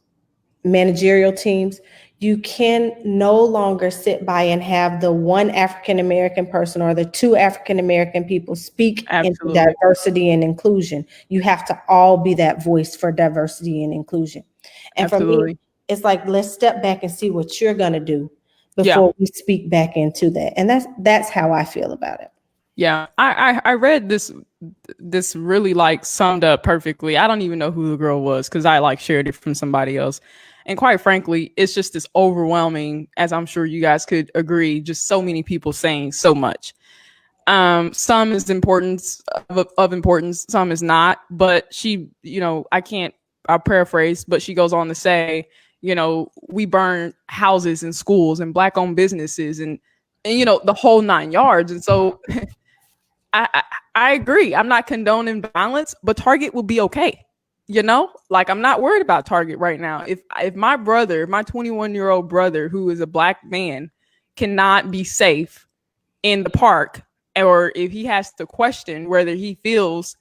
managerial teams. You can no longer sit by and have the one African-American person or the two African-American people speak into diversity and inclusion. You have to all be that voice for diversity and inclusion. And for me, it's like, let's step back and see what you're going to do before we speak back into that. And that's how I feel about it. Yeah, I read this really like summed up perfectly. I don't even know who the girl was because I like shared it from somebody else. And quite frankly, it's just this overwhelming, as I'm sure you guys could agree, just so many people saying so much. Some is importance of importance, some is not. But she, I'll paraphrase, but she goes on to say, we burn houses and schools and Black-owned businesses and the whole 9 yards. And so I agree. I'm not condoning violence, but Target will be okay. Like, I'm not worried about Target right now. If my brother, my 21-year-old brother, who is a Black man, cannot be safe in the park, or if he has to question whether he feels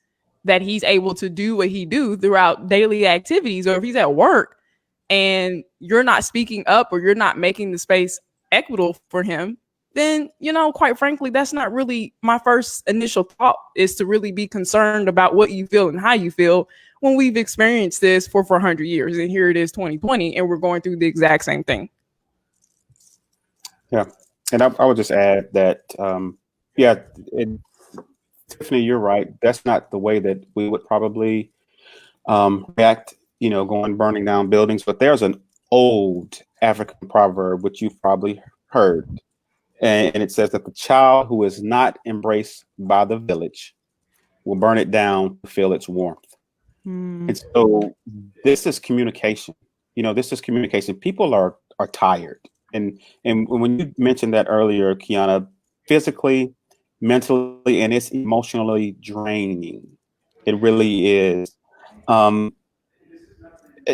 that he's able to do what he do throughout daily activities, or if he's at work and you're not speaking up or you're not making the space equitable for him, then, quite frankly, that's not really my first initial thought, is to really be concerned about what you feel and how you feel when we've experienced this for 400 years. And here it is 2020, and we're going through the exact same thing. Yeah. And I would just add that, Tiffany, you're right. That's not the way that we would probably react, going burning down buildings. But there's an old African proverb, which you've probably heard. And it says that the child who is not embraced by the village will burn it down to feel its warmth. And so this is communication. This is communication. People are tired. And when you mentioned that earlier, Kiana, physically, mentally, and it's emotionally draining. It really is. And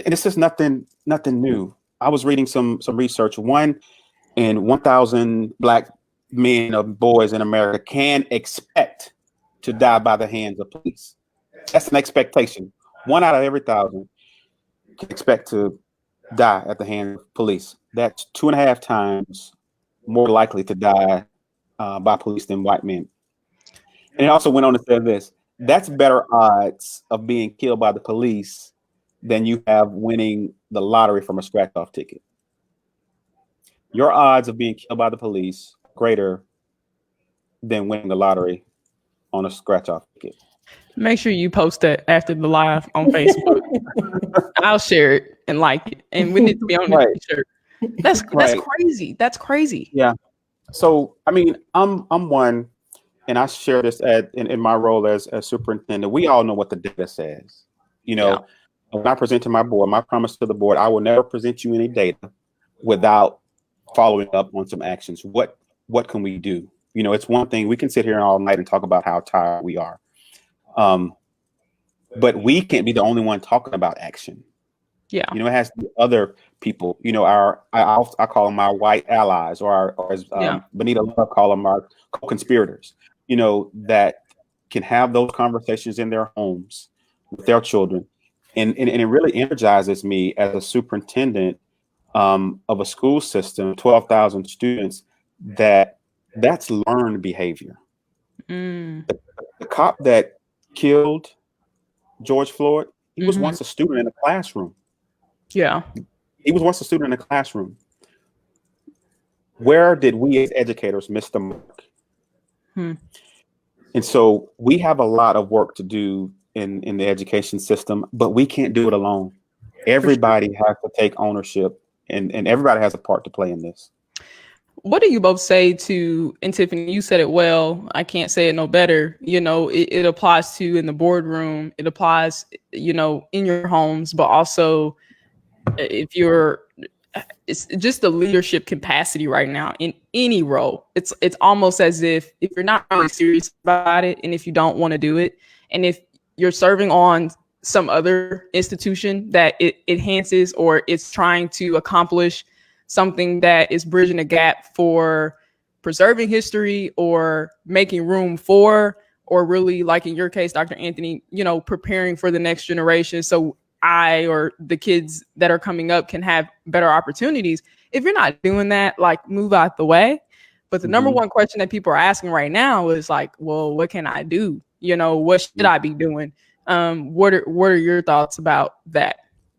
this is nothing new. I was reading some research. 1 in 1,000 Black men or boys in America can expect to die by the hands of police. That's an expectation. 1 out of every 1,000 can expect to die at the hands of police. That's 2.5 times more likely to die by police than white men. And it also went on to say this: that's better odds of being killed by the police than you have winning the lottery from a scratch-off ticket. Your odds of being killed by the police are greater than winning the lottery on a scratch-off ticket. Make sure you post that after the live on Facebook. I'll share it and like it, and we need to be on the t-shirt. That's crazy. That's crazy. Yeah. So I mean, I'm one, and I share this in my role as superintendent. We all know what the data says. When I present to my board, my promise to the board, I will never present you any data without following up on some actions. What can we do? It's one thing, we can sit here all night and talk about how tired we are. But we can't be the only one talking about action. Yeah. It has to be other people, I call them our white allies, or as Benita Love call them, our co-conspirators, that can have those conversations in their homes with their children. And it really energizes me as a superintendent of a school system, 12,000 students, that's learned behavior. The cop that killed George Floyd, he was once a student in a classroom. Yeah. He was once a student in a classroom. Where did we as educators miss the mark? And so we have a lot of work to do in the education system, but we can't do it alone. Everybody has to take ownership, and everybody has a part to play in this. What do you both say to, and Tiffany, you said it well, I can't say it no better, it applies to in the boardroom, it applies, in your homes, but also if it's just the leadership capacity right now in any role. It's almost as if you're not really serious about it, and if you don't want to do it, and if you're serving on some other institution that it enhances or it's trying to accomplish something that is bridging a gap for preserving history or making room for, or really, like in your case, Dr. Anthony, preparing for the next generation. So I or the kids that are coming up can have better opportunities. If you're not doing that, like, move out the way. But the number one question that people are asking right now is like, well, what can I do? What should I be doing? What are your thoughts about that?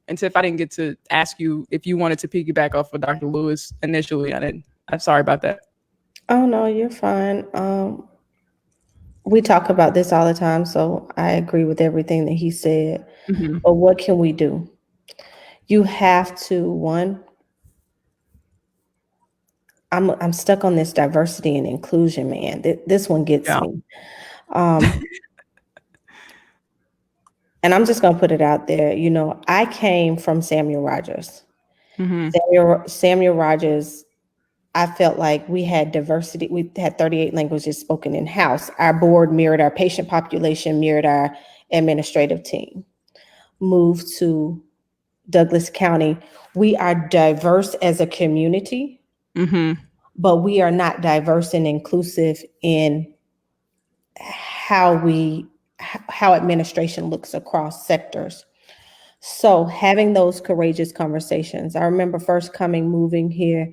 And Tiff, I didn't get to ask you if you wanted to piggyback off of Dr. Lewis initially. I'm sorry about that. Oh, no, you're fine. We talk about this all the time, so I agree with everything that he said. But what can we do? You have to, one, I'm stuck on this diversity and inclusion, man. This one gets me. And I'm just going to put it out there. I came from Samuel Rogers. Samuel Rogers, I felt like we had diversity. We had 38 languages spoken in-house. Our board mirrored our patient population, mirrored our administrative team. Moved to Douglas County. We are diverse as a community, but we are not diverse and inclusive in how administration looks across sectors. So having those courageous conversations. I remember first moving here,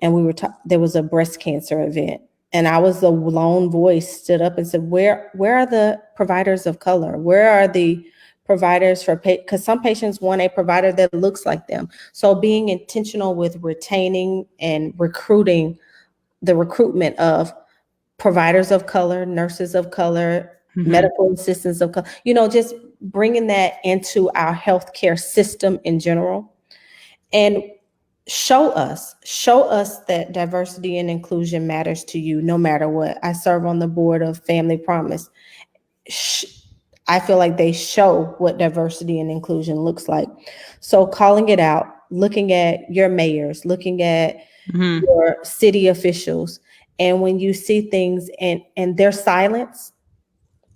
and there was a breast cancer event, and I was the lone voice, stood up and said, where are the providers of color? Where are the providers because some patients want a provider that looks like them. So being intentional with retaining and recruitment of providers of color, nurses of color, medical assistants of color, just bringing that into our healthcare system in general, and show us that diversity and inclusion matters to you no matter what. I serve on the board of Family Promise. I feel like they show what diversity and inclusion looks like. So calling it out, looking at your mayors, looking at your city officials, and when you see things and their silence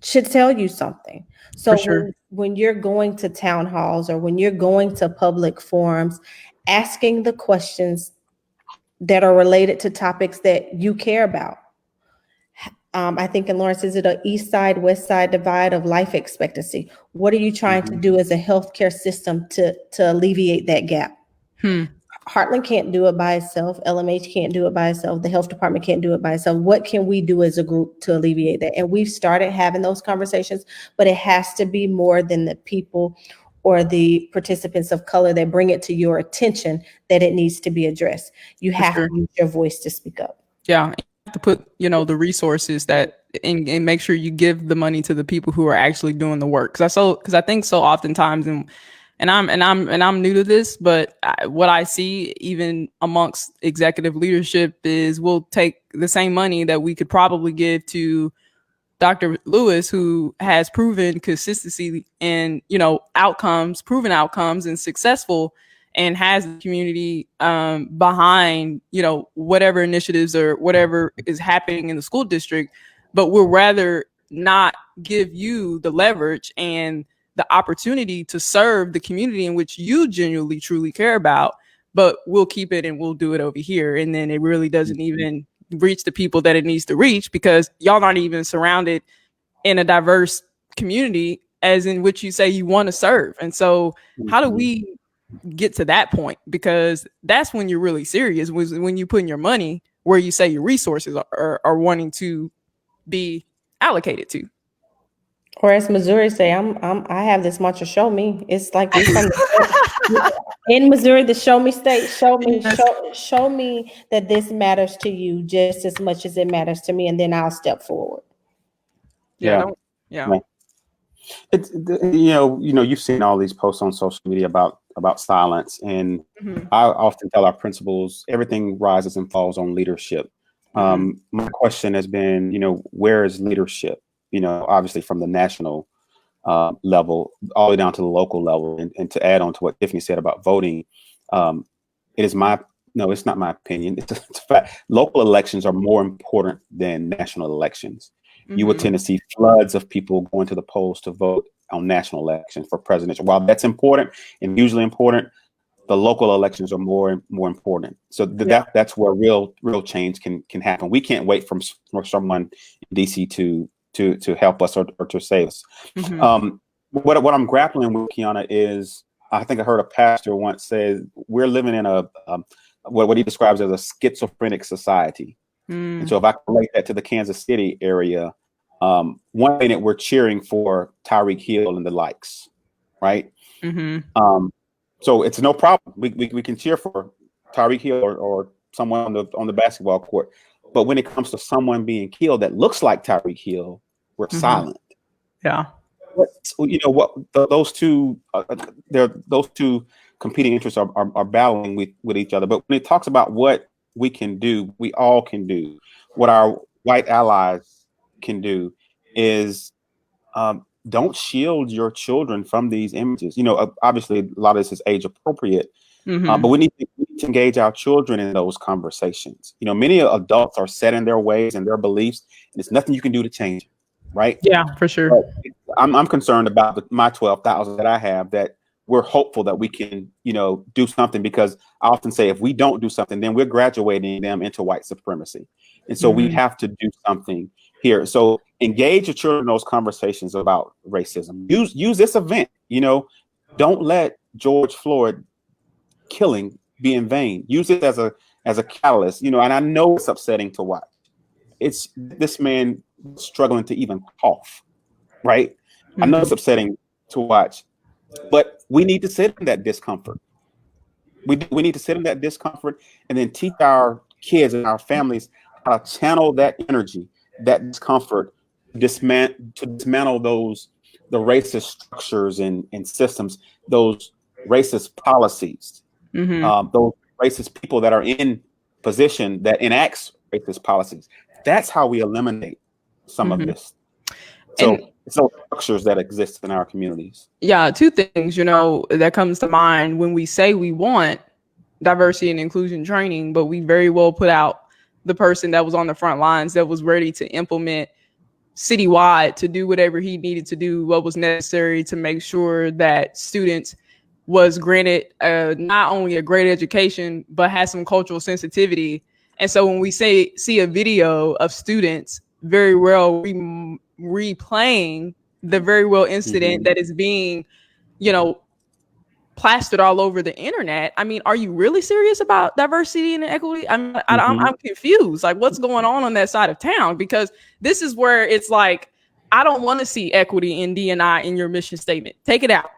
should tell you something. So when you're going to town halls or when you're going to public forums, asking the questions that are related to topics that you care about. I think in Lawrence, is it an east side, west side divide of life expectancy? What are you trying to do as a healthcare system to alleviate that gap? Heartland can't do it by itself. LMH can't do it by itself. The health department can't do it by itself. What can we do as a group to alleviate that? And we've started having those conversations, but it has to be more than the people or the participants of color that bring it to your attention that it needs to be addressed. You have to use your voice to speak up. Yeah. To put the resources that and make sure you give the money to the people who are actually doing the work, because I think so oftentimes and I'm new to this, but what I see even amongst executive leadership is we'll take the same money that we could probably give to Dr. Lewis, who has proven consistency and proven outcomes and successful, and has the community behind, whatever initiatives or whatever is happening in the school district. But we'll rather not give you the leverage and the opportunity to serve the community in which you genuinely, truly care about, but we'll keep it and we'll do it over here. And then it really doesn't even reach the people that it needs to reach, because y'all aren't even surrounded in a diverse community as in which you say you want to serve. And so how do we get to that point? Because that's when you're really serious, when you put in your money where you say your resources are wanting to be allocated to. Or as Missouri say, I have this much to show me. It's like in Missouri, the show me state. Show me that this matters to you just as much as it matters to me, and then I'll step forward. Yeah. It's you've seen all these posts on social media about silence, and I often tell our principals everything rises and falls on leadership. My question has been, where is leadership? Obviously from the national level all the way down to the local level. And to add on to what Tiffany said about voting, it's not my opinion. It's a fact. Local elections are more important than national elections. You will tend to see floods of people going to the polls to vote on national elections for presidential. While that's important and hugely important, the local elections are more important. So that's where real change can happen. We can't wait for someone in DC to help us or to save us. Mm-hmm. What I'm grappling with, Kiana, is I think I heard a pastor once say we're living in a what he describes as a schizophrenic society. And so if I relate that to the Kansas City area, one minute we're cheering for Tyreek Hill and the likes, right? Mm-hmm. So it's no problem. We can cheer for Tyreek Hill or someone on the basketball court. But when it comes to someone being killed that looks like Tyreek Hill, we're silent. Yeah. Those two those two competing interests are battling with each other. But when it talks about what we can do, we all can do. What our white allies can do is don't shield your children from these images. Obviously a lot of this is age appropriate, but we need to engage our children in those conversations. Many adults are set in their ways and their beliefs, and there's nothing you can do to change it, right? Yeah, for sure. But I'm concerned about my 12,000 that I have, that we're hopeful that we can, do something, because I often say if we don't do something, then we're graduating them into white supremacy. And so we have to do something here. So engage your children in those conversations about racism. Use this event. Don't let George Floyd killing be in vain. Use it as a catalyst. And I know it's upsetting to watch. It's this man struggling to even cough, right? I know it's upsetting to watch, but we need to sit in that discomfort. We need to sit in that discomfort and then teach our kids and our families how to channel that energy, that discomfort, to dismantle the racist structures and systems, those racist policies, those racist people that are in position that enacts racist policies. That's how we eliminate some of this. So it's those structures that exist in our communities. Yeah, two things, that comes to mind when we say we want diversity and inclusion training, but we very well put out the person that was on the front lines that was ready to implement citywide, to do whatever he needed to do, what was necessary to make sure that students was granted not only a great education, but had some cultural sensitivity. And so when we see a video of students very well replaying the very well incident that is being, plastered all over the internet. I mean, are you really serious about diversity and equity? I'm confused. Like, what's going on that side of town? Because this is where it's like, I don't want to see equity in D&I in your mission statement. Take it out.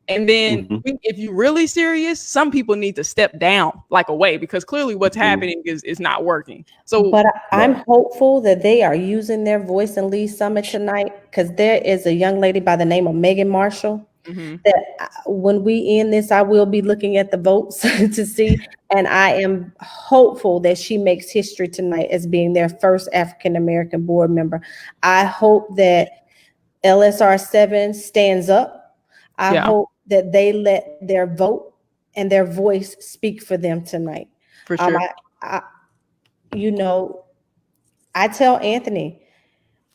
And then if you're really serious, some people need to step down, like, away, because clearly what's happening is not working. So, but I'm hopeful that they are using their voice in Lee's Summit tonight, because there is a young lady by the name of Megan Marshall that when we end this, I will be looking at the votes to see, and I am hopeful that she makes history tonight as being their first African-American board member. I hope that LSR 7 stands up. I hope that they let their vote and their voice speak for them tonight. For sure. I tell Anthony,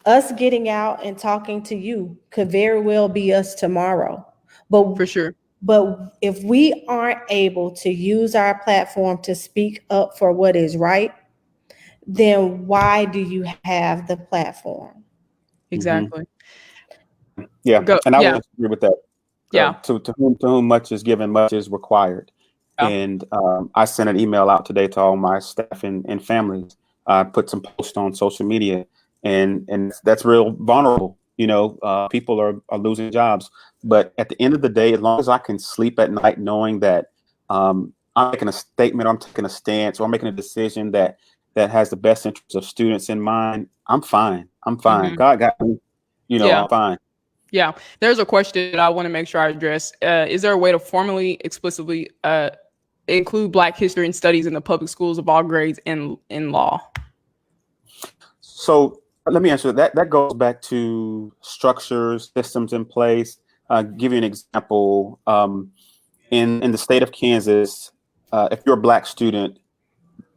us getting out and talking to you could very well be us tomorrow. But for sure. But if we aren't able to use our platform to speak up for what is right, then why do you have the platform? Exactly. Yeah. And I would agree with that. Yeah. To whom much is given, much is required. Yeah. And I sent an email out today to all my staff and families. I put some posts on social media, and that's real vulnerable. People are losing jobs. But at the end of the day, as long as I can sleep at night knowing that I'm making a statement, I'm taking a stance, or I'm making a decision that has the best interests of students in mind, I'm fine. God got me. I'm fine. Yeah. There's a question that I want to make sure I address. Is there a way to formally, explicitly include Black history and studies in the public schools of all grades in law? So let me answer that. That goes back to structures, systems in place. Give you an example. In the state of Kansas, if you're a Black student,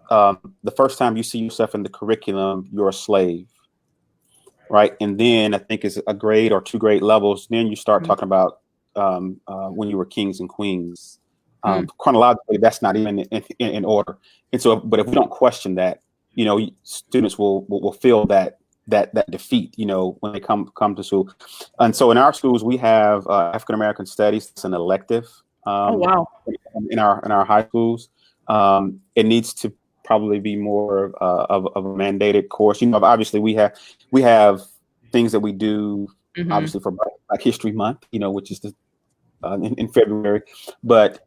the first time you see yourself in the curriculum, you're a slave. right? And then I think it's a grade or 2 grade levels. Then you start talking about when you were kings and queens. Chronologically, that's not even in order. And so, but if we don't question that, students will feel that defeat, when they come to school. And so in our schools, we have African American studies. It's an elective. Oh, wow. In our high schools, it needs to probably be more of a mandated course. Obviously we have things that we do, obviously for Black History Month, which is in February, but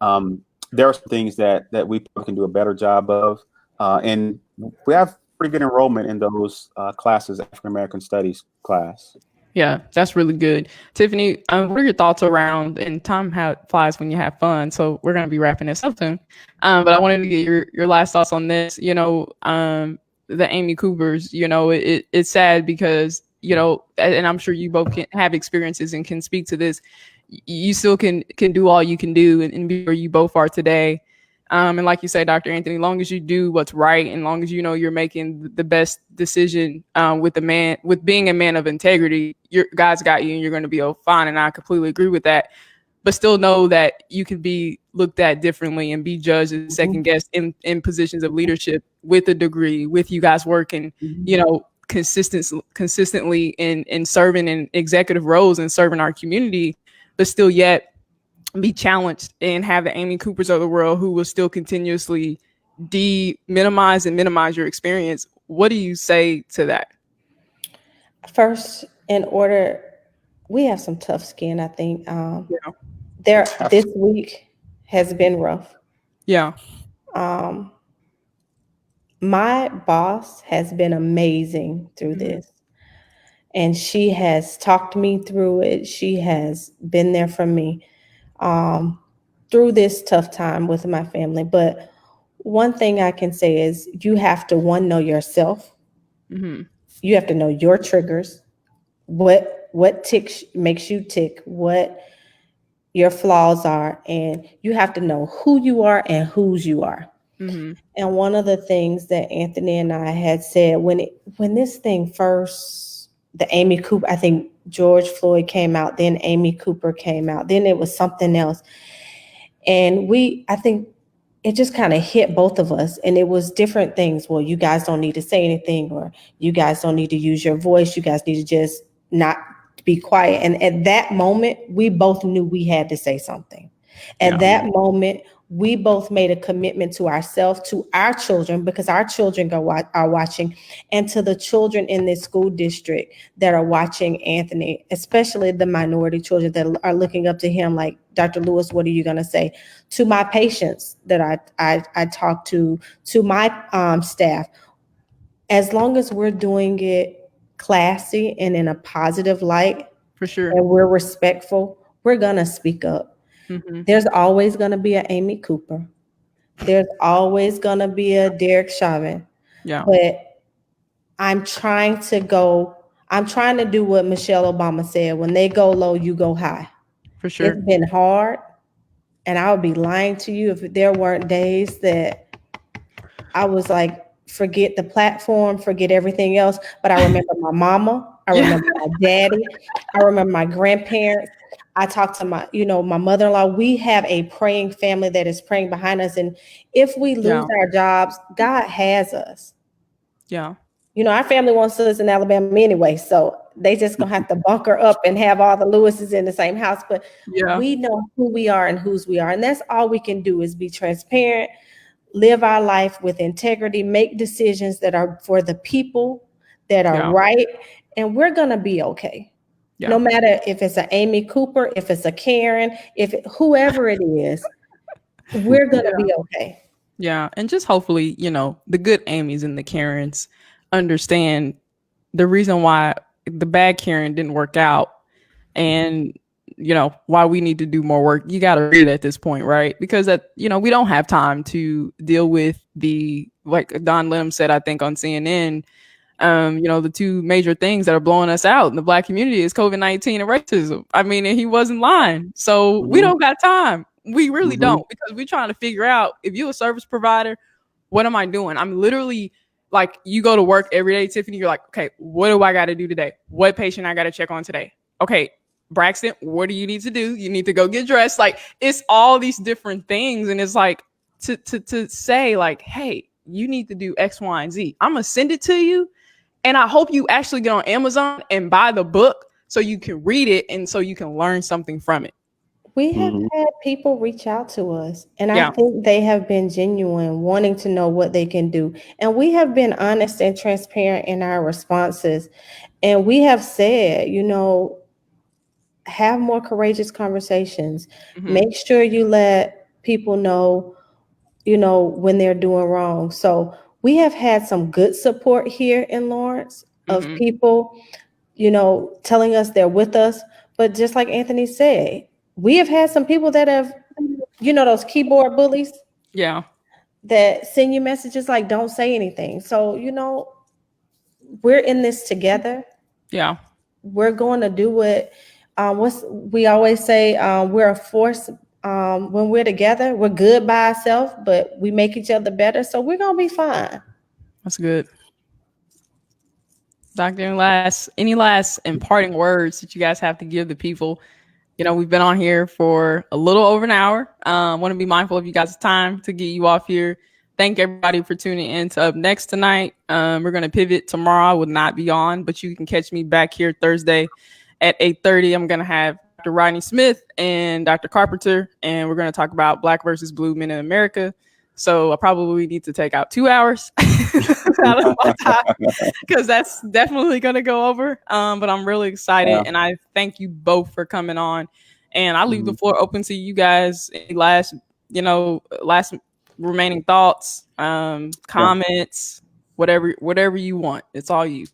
there are some things that we probably can do a better job of, and we have pretty good enrollment in those classes, African American Studies class. Yeah, that's really good. Tiffany, what are your thoughts around, and time flies when you have fun, so we're going to be wrapping this up soon. But I wanted to get your last thoughts on this. The Amy Coopers, it's sad because, and I'm sure you both can have experiences and can speak to this. You still can do all you can do and be where you both are today. And like you say, Dr. Anthony, long as you do what's right, and long as you're making the best decision with being a man of integrity, God's got you and you're going to be fine. And I completely agree with that. But still know that you can be looked at differently and be judged and second guessed in positions of leadership with a degree, with you guys working, consistently in serving in executive roles and serving our community, but still yet be challenged and have the Amy Coopers of the world who will still continuously minimize your experience. What do you say to that? First, we have some tough skin, I think. This week has been rough. Yeah. My boss has been amazing through this. And she has talked me through it. She has been there for me through this tough time with my family. But one thing I can say is you have to, know yourself. You have to know your triggers, what makes you tick, what your flaws are, and you have to know who you are and whose you are. And one of the things that Anthony and I had said when this thing first, the Amy Cooper, I think George Floyd came out, then Amy Cooper came out, then it was something else. And I think it just kind of hit both of us, and it was different things. Well, you guys don't need to say anything, or you guys don't need to use your voice. You guys need to just not be quiet. And at that moment, we both knew we had to say something. At that moment, we both made a commitment to ourselves, to our children, because our children are watching, and to the children in this school district that are watching Anthony, especially the minority children that are looking up to him like, Dr. Lewis, what are you going to say? To my patients that I talk to my staff, as long as we're doing it classy and in a positive light, for sure, and we're respectful, we're going to speak up. There's always going to be an Amy Cooper. There's always going to be a Derek Chauvin. Yeah. But I'm trying to do what Michelle Obama said, when they go low, you go high. For sure. It's been hard. And I would be lying to you if there weren't days that I was like, forget the platform, forget everything else. But I remember my mama. I remember my daddy. I remember my grandparents. I talked to my mother-in-law. We have a praying family that is praying behind us. And if we lose our jobs, God has us. Yeah. Our family wants us in Alabama anyway. So they just gonna have to bunker up and have all the Lewises in the same house. But we know who we are and whose we are. And that's all we can do, is be transparent, live our life with integrity, make decisions that are for the people, that are right. And we're gonna be okay. Yeah. No matter if it's an Amy Cooper, if it's a Karen, whoever it is, we're going to be okay. Yeah. And just hopefully, the good Amy's and the Karens understand the reason why the bad Karen didn't work out, and, why we need to do more work. You got to read it at this point, right? Because we don't have time to deal with like Don Lim said, I think on CNN, the two major things that are blowing us out in the Black community is COVID-19 and racism. I mean, and he wasn't lying. So we don't got time. We really don't, because we're trying to figure out, if you're a service provider, what am I doing? I'm literally like you go to work every day, Tiffany, you're like, okay, what do I got to do today? What patient I got to check on today? Okay, Braxton, what do you need to do? You need to go get dressed. Like it's all these different things. And it's like to say like, hey, you need to do X, Y, and Z. I'm going to send it to you. And I hope you actually get on Amazon and buy the book so you can read it and so you can learn something from it. We have had people reach out to us, and I think they have been genuine, wanting to know what they can do. And we have been honest and transparent in our responses. And we have said, have more courageous conversations. Make sure you let people know, when they're doing wrong. So we have had some good support here in Lawrence of people, telling us they're with us. But just like Anthony said, we have had some people that have, those keyboard bullies. Yeah. That send you messages like, don't say anything. So, we're in this together. Yeah. We're going to do what we always say, we're a force. When we're together, we're good by ourselves, but we make each other better. So we're going to be fine. That's good. Doctor, any last imparting words that you guys have to give the people? We've been on here for a little over an hour. Want to be mindful of you guys' time to get you off here. Thank everybody for tuning in to Up Next tonight. We're going to pivot tomorrow. I will not be on, but you can catch me back here Thursday at 8:30. I'm going to have Dr. Rodney Smith and Dr. Carpenter, and we're going to talk about Black versus Blue men in America. So I probably need to take out 2 hours out of my time because that's definitely going to go over. But I'm really excited, and I thank you both for coming on. And I leave the floor open to you guys. Any last remaining thoughts, comments, whatever you want. It's all you.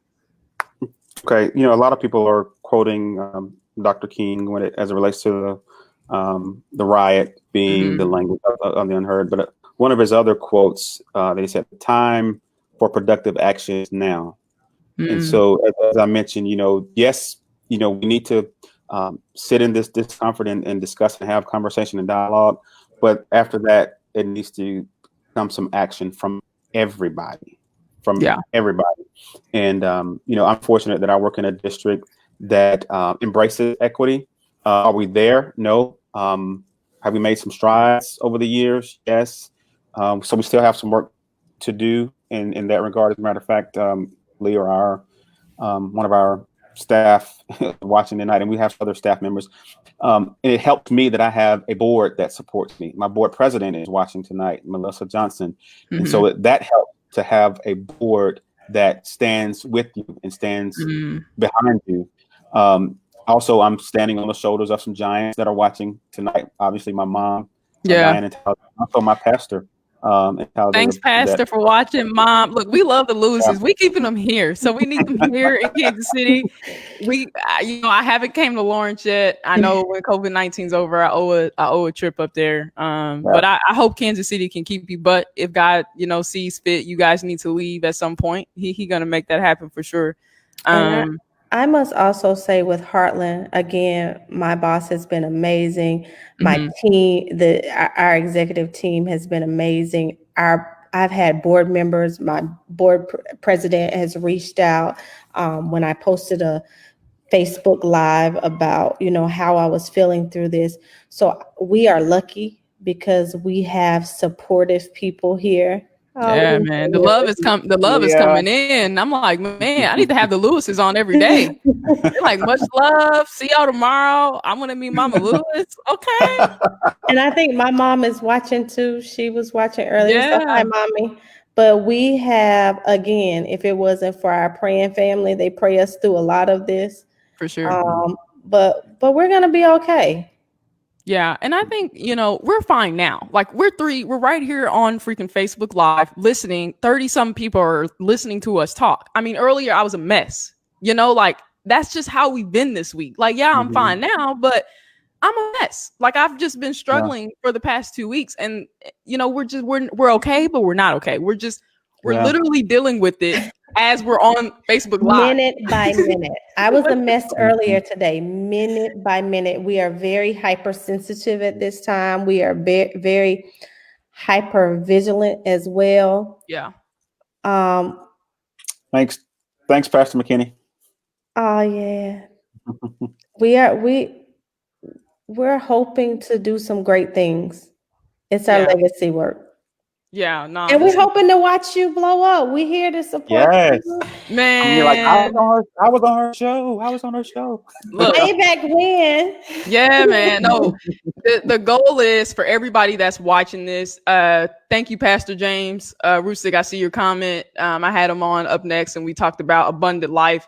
Okay, a lot of people are quoting Dr. King as it relates to the riot being the language of the unheard, but one of his other quotes, they said, "Time for productive action is now." And so, as I mentioned, yes, we need to sit in this discomfort and discuss and have conversation and dialogue. But after that, it needs to come some action from everybody, everybody. And, I'm fortunate that I work in a district that embraces equity. Are we there? No. Have we made some strides over the years? Yes. So we still have some work to do in that regard. As a matter of fact, Lee, or our one of our staff watching tonight, and we have other staff members. And it helped me that I have a board that supports me. My board president is watching tonight, Melissa Johnson. And so that helped to have a board that stands with you and stands behind you. Also, I'm standing on the shoulders of some giants that are watching tonight. Obviously, my mom, and also my pastor. Thanks, Pastor, for watching. Mom, look, we love the Lewises. We keeping them here, so we need them here in Kansas City. I haven't came to Lawrence yet. I know when COVID-19 is over, I owe a trip up there. But I hope Kansas City can keep you. But if God, sees fit, you guys need to leave at some point. He gonna make that happen for sure. I must also say with Heartland, again, my boss has been amazing. My team, our executive team has been amazing. I've had board members. My board president has reached out when I posted a Facebook Live about, how I was feeling through this. So we are lucky because we have supportive people here. Yeah, man. The love is coming in. I'm like, man, I need to have the Lewises on every day. They're like, much love. See y'all tomorrow. I'm gonna meet Mama Lewis. Okay. And I think my mom is watching too. She was watching earlier. So hi, mommy. But we have, again, if it wasn't for our praying family, they pray us through a lot of this. For sure. But we're gonna be okay. Yeah. And I think, we're fine now. Like we're right here on freaking Facebook Live listening. 30 some people are listening to us talk. I mean, earlier I was a mess, like that's just how we've been this week. Like, I'm fine now, but I'm a mess. Like I've just been struggling for the past 2 weeks, and we're okay, but we're not okay. We're literally dealing with it as we're on Facebook Live. Minute by minute. I was a mess earlier today. Minute by minute. We are very hypersensitive at this time. We are very hyper vigilant as well. Yeah. Thanks, Pastor McKinney. Oh yeah. We're hoping to do some great things. It's our Yeah. legacy work. Yeah, no. And we're hoping to watch you blow up. We're here to support Yes. you. Man, You're like, I was on her show. I was on her show. look, Way back when. yeah, man. No, the goal is for everybody that's watching this. Thank you, Pastor James Rusick. I see your comment. I had him on up next, and we talked about abundant life.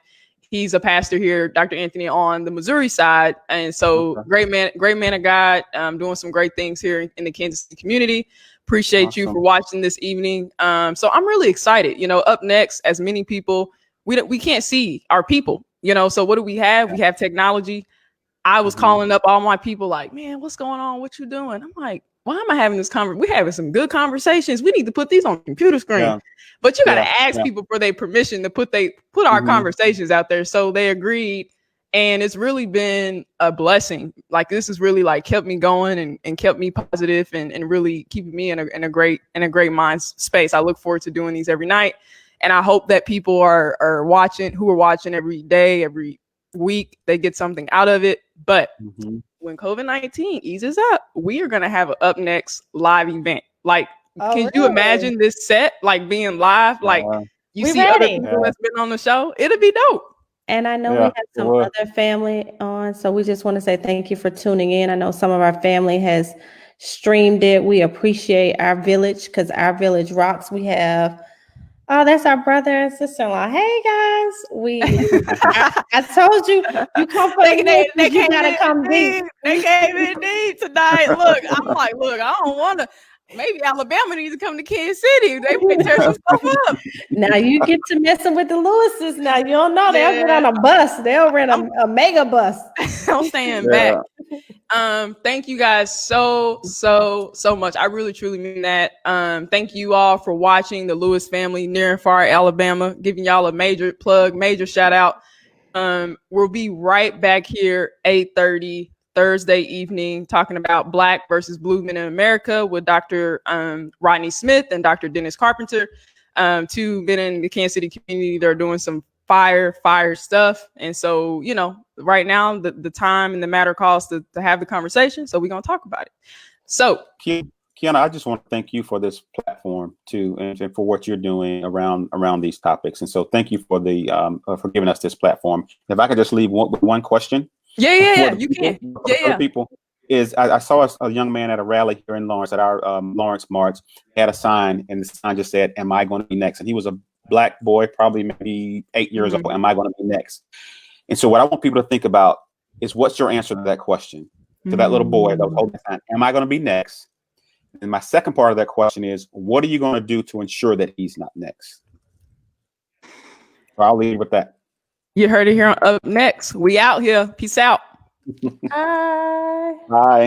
He's a pastor here, Dr. Anthony, on the Missouri side, and so great man of God, doing some great things here in the Kansas City community. Appreciate you for watching this evening. So I'm really excited. You know, up next, as many people, we can't see our people. You know, so what do we have? We have technology. I was calling up all my people like, man, what's going on? What you doing? I'm like, why am I having this conversation? We're having some good conversations. We need to put these on computer screen. Yeah. But you got to ask people for their permission to put our conversations out there. So they agreed. And it's really been a blessing. Like, this has really like kept me going and kept me positive and really keeping me in a great mind space. I look forward to doing these every night. And I hope that people are watching, who are watching every day, every week, they get something out of it. But when COVID-19 eases up, we are going to have an Up Next live event. Like, can you imagine this set, like being live? Like, you see other people that's been on the show. It'll be dope. And I know we have some other family on, so we just want to say thank you for tuning in. I know some of our family has streamed it. We appreciate our village because our village rocks. We have, that's our brother and sister-in-law. Hey guys, I told you, you come for you gotta come deep. They came in deep tonight. Look, I'm like, I don't want to. Maybe Alabama needs to come to Kansas City. They may tear some stuff up. Now you get to messing with the Lewises. Now you don't know they'll get on a bus. They'll rent a mega bus. I'm staying back. Thank you guys so much. I really truly mean that. Thank you all for watching the Lewis family near and far Alabama. Giving y'all a major plug, major shout out. We'll be right back here 8:30. Thursday evening, talking about Black versus Blue Men in America with Dr. Rodney Smith and Dr. Dennis Carpenter. Two men in the Kansas City community. They're doing some fire stuff. And so, you know, right now, the time and the matter calls to have the conversation. So we're going to talk about it. So, Kiana, I just want to thank you for this platform too, and for what you're doing around these topics. And so thank you for for giving us this platform. If I could just leave one question. Yeah, you can. Yeah. People is I saw a young man at a rally here in Lawrence at our Lawrence March. He had a sign, and the sign just said, "Am I going to be next?" And he was a Black boy, probably maybe 8 years old. Am I going to be next? And so, what I want people to think about is, what's your answer to that question? To that little boy that was holding the sign, "Am I going to be next?" And my second part of that question is, what are you going to do to ensure that he's not next? So I'll leave with that. You heard it here on Up Next. We out here. Peace out. Bye. Bye.